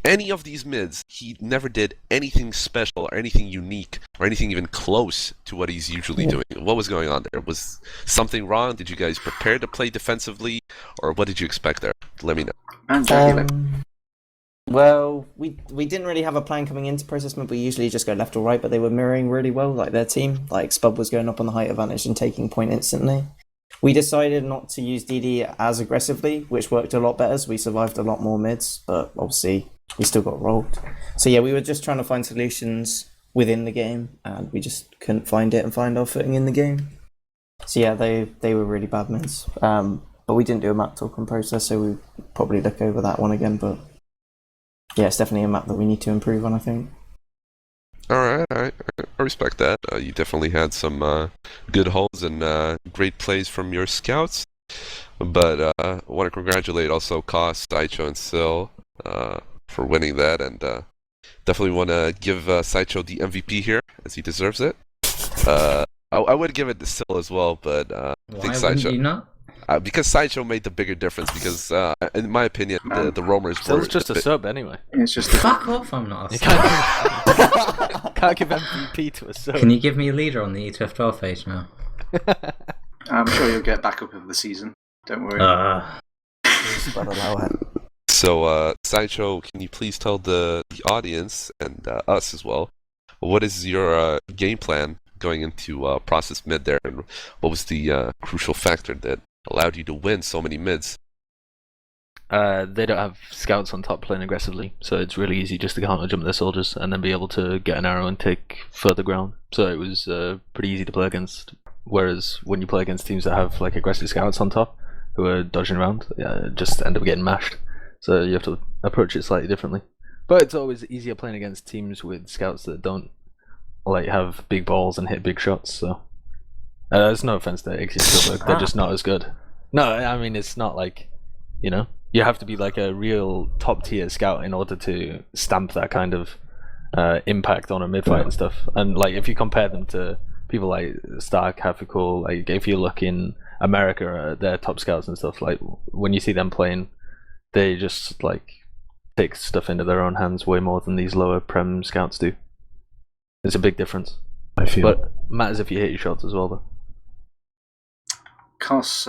any of these mids, he never did anything special or anything unique or anything even close to what he's usually doing. What was going on there? Was something wrong? Did you guys prepare to play defensively, or what did you expect there? Let me know. and Jackylegs. Well, we didn't really have a plan coming into process mode. We usually just go left or right, but they were mirroring really well, like their team. Like Spud was going up on the height advantage and taking point instantly. We decided not to use DD as aggressively, which worked a lot better, so we survived a lot more mids, but obviously we still got rolled. So yeah, we were just trying to find solutions within the game, and we just couldn't find it and find our footing in the game. So yeah, they were really bad mids. But we didn't do a map talk on process, so we probably look over that one again, but yeah, it's definitely a map that we need to improve on, I think. All right. I respect that. You definitely had some good holes and great plays from your scouts. But I want to congratulate also Koss, Sideshow, and Sil for winning that, and definitely want to give Sideshow the MVP here, as he deserves it. I would give it to Sil as well, but I think Why wouldn't Sideshow... you not? Because Sideshow made the bigger difference, because in my opinion, the roamers were... Still's just a sub anyway. It's just Fuck off, I'm not a You sub. can't give MVP to a sub. Can you give me a leader on the ETF2L page now? I'm sure you'll get back up of the season. Don't worry. But allow it. So, Sideshow, can you please tell the audience, and us as well, what is your game plan going into process mid there, and what was the crucial factor that allowed you to win so many mids? They don't have scouts on top playing aggressively, so it's really easy just to counter jump their soldiers and then be able to get an arrow and take further ground. So it was pretty easy to play against. Whereas when you play against teams that have like aggressive scouts on top who are dodging around, just end up getting mashed. So you have to approach it slightly differently. But it's always easier playing against teams with scouts that don't like have big balls and hit big shots. So there's no offense to Ixie Spielberg, they're just not as good. No, I mean it's not like, you know, you have to be like a real top tier scout in order to stamp that kind of impact on a mid fight and stuff. And like if you compare them to people like Stark, Hafikul, like if you look in America, their top scouts and stuff, like when you see them playing, they just like take stuff into their own hands way more than these lower prem scouts do. It's a big difference. I feel. But matters if you hit your shots as well, though. Cos,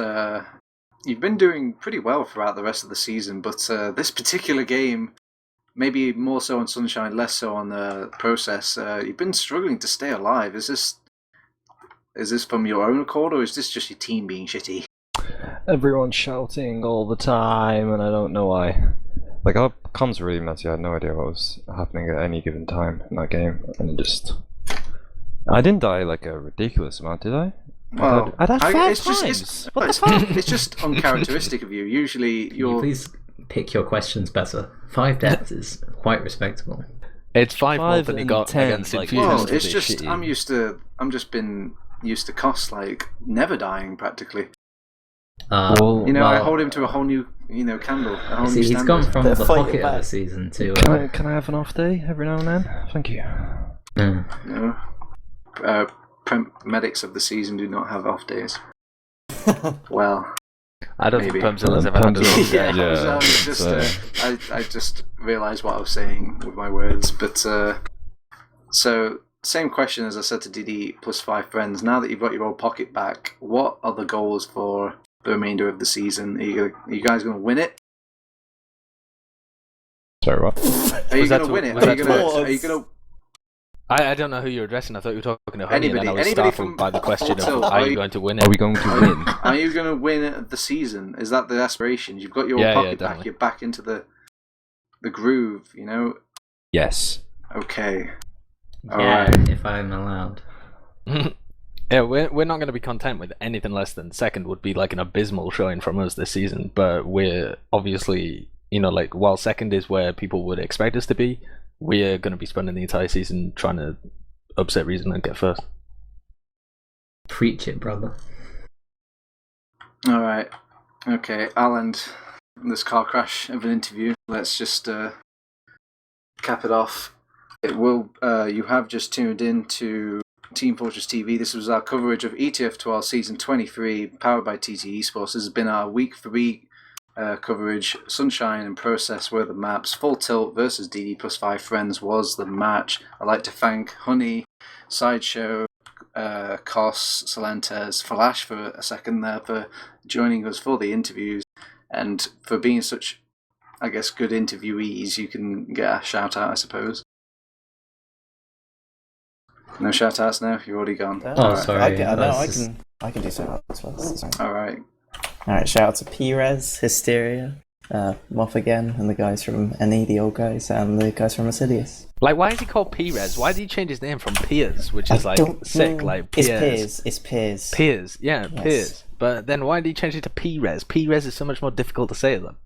you've been doing pretty well throughout the rest of the season, but this particular game, maybe more so on Sunshine, less so on the Process, you've been struggling to stay alive. Is this from your own accord, or is this just your team being shitty? Everyone's shouting all the time, and I don't know why. Like, our comms were really messy. I had no idea what was happening at any given time in that game, and it just... I didn't die like a ridiculous amount, did I? Well, I died 5 it's times. Just, what the fuck? It's just uncharacteristic of you. Usually, Can you please pick your questions better? 5 deaths is quite respectable. It's 5 more than he and got 10, against like, Infusion. Well, to it's be just shitty. I'm just been used to Cost like never dying practically. Uh, You know, I well, hold him to a whole new, candle. A whole See, new he's standard. gone from They're the fighting pocket of back. the season to... Can I have an off day every now and then? Thank you. You know, medics of the season do not have off days. Well, I don't maybe. think Pumzilla's ever had a long yeah, day. I was just, I just realised what I was saying with my words. But so same question as I said to DD plus 5 friends. Now that you've got your old pocket back, what are the goals for the remainder of the season? Are you guys going to win it? Sorry, what? Are you Was that going to to- win it? was Are you that going to- to? I don't know who you're addressing. I thought you were talking to Honey, and then I was Anybody startled from by the question Full of Tilt, are you going to win it? Are we going to win? Are you going to win the season? Is that the aspiration? You've got your Yeah, pocket back. definitely. You're back into the groove. You know. Yes. Okay. Yeah, Alright. if I'm allowed. Yeah, we're not going to be content with anything less than second. Would be like an abysmal showing from us this season. But we're obviously, you know, like while second is where people would expect us to be, we're going to be spending the entire season trying to upset Reason and get first. Preach it, brother. All right. Okay. I'll end this car crash of an interview. Let's just cap it off. It will. You have just tuned in to Team Fortress TV. This was our coverage of ETF2L Season 23, powered by TT Esports. This has been our Week 3 coverage. Sunshine and Process were the maps. Full Tilt versus DD plus 5 friends was the match. I'd like to thank Honey, Sideshow, Kos, Salentes, Thalash for a second there for joining us for the interviews and for being such, I guess, good interviewees. You can get a shout out, I suppose. No shout outs now? You're already gone. Sorry. I can do shout outs first. Alright. Alright, shout out to P-Rez, Hysteria, Moff again, and the guys from NE, the old guys, and the guys from Assidious. Like, why is he called P-Rez? Why did he change his name from Piers, which is like sick, like Piers? It's Piers. Piers, yeah, Yes. Piers. But then why did he change it to P-Rez? P-Rez is so much more difficult to say than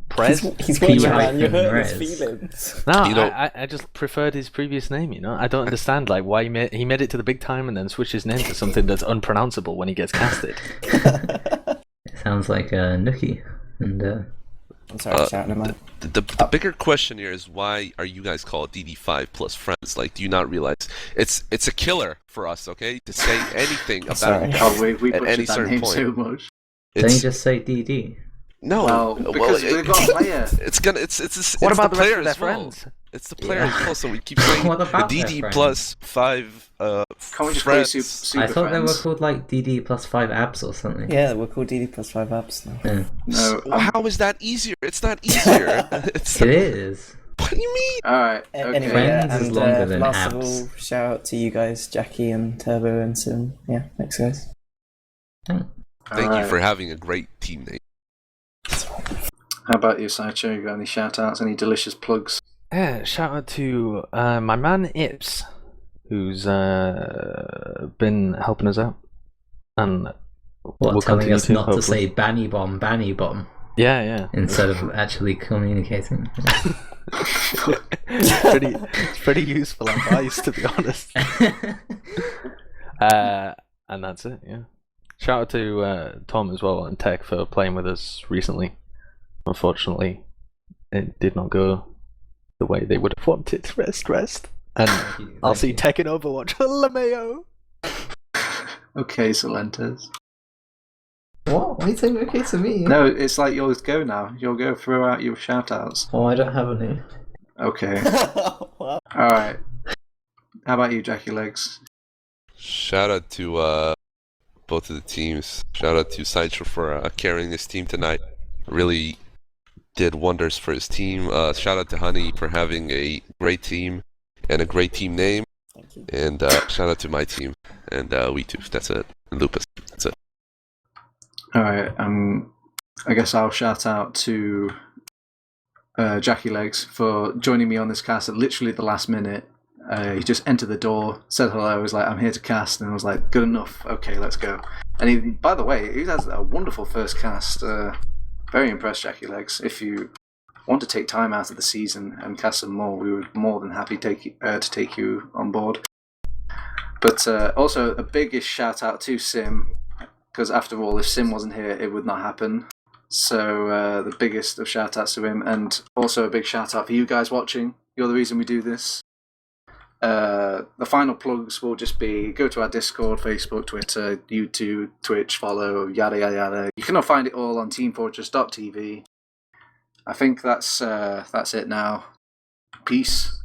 Prez. He's P-Rez. watching, man. You hurt Rez. his feelings. No, You know- I just preferred his previous name, you know? I don't understand, like, why he made it to the big time and then switched his name to something that's unpronounceable when he gets casted. It sounds like a Nookie. And I'm sorry, shouting him out. The bigger question here is why are you guys called DD5 plus friends? Like, do you not realize it's a killer for us, okay? To say anything about Sorry. you Oh, we at any butchered that certain name point. so much. don't you It's just say DD? no. Well, because we've got a player. It's gonna. It's What it's about the the rest player of their as well. friends? It's the player Yeah. as well. So we keep saying What the about their DD friends? plus 5 Can't we just call you friends. super I thought they were friends? called like DD plus 5 abs or something. Yeah, we're called DD plus 5 abs now. Yeah. No. How is that easier? It's not easier. It is. What do you mean? Alright. Okay. Anyway, Friends yeah, is and longer than last abs. of all, shout out to you guys, Jackie and Turbo and Sim. Yeah, thanks guys. Thank you Alright. for having a great team name. How about you, Sideshow? You got any shout outs? Any delicious plugs? Yeah, shout out to my man Ips, who's been helping us out. And What, we'll telling continue us not to hopefully. say banny bomb Yeah, yeah. instead of actually communicating? It's pretty useful advice, to be honest. And that's it, yeah. Shout out to Tom as well and Tech for playing with us recently. Unfortunately, it did not go the way they would have wanted. Rest. And I'll see Tech in Overwatch. LMAO! Okay, Solentes. What? Why are you saying okay to me? No, it's like yours go now. You'll go throw out your shout-outs. Oh, I don't have any. Okay. Wow. Alright. How about you, Jackylegs? Shout out to both of the teams. Shout out to Sideshow for carrying this team tonight. Really did wonders for his team. Shout out to Honey for having a great team and a great team name. Thank you. And shout out to my team and we too. That's it. And Lupus. That's it. Alright, I guess I'll shout out to Jackylegs for joining me on this cast at literally the last minute. He just entered the door, said hello, was like, I'm here to cast, and I was like, good enough, okay, let's go. And he, by the way, he has a wonderful first cast. Very impressed, Jackylegs. If you want to take time out of the season and cast some more, we would more than happy to take you on board. But also, a biggest shout out to Sim, because after all, if Sim wasn't here, it would not happen. So the biggest of shout outs to him, and also a big shout out for you guys watching. You're the reason we do this. The final plugs will just be go to our Discord, Facebook, Twitter, YouTube, Twitch, follow, yada yada yada. You can find it all on teamfortress.tv. I think that's it now. Peace.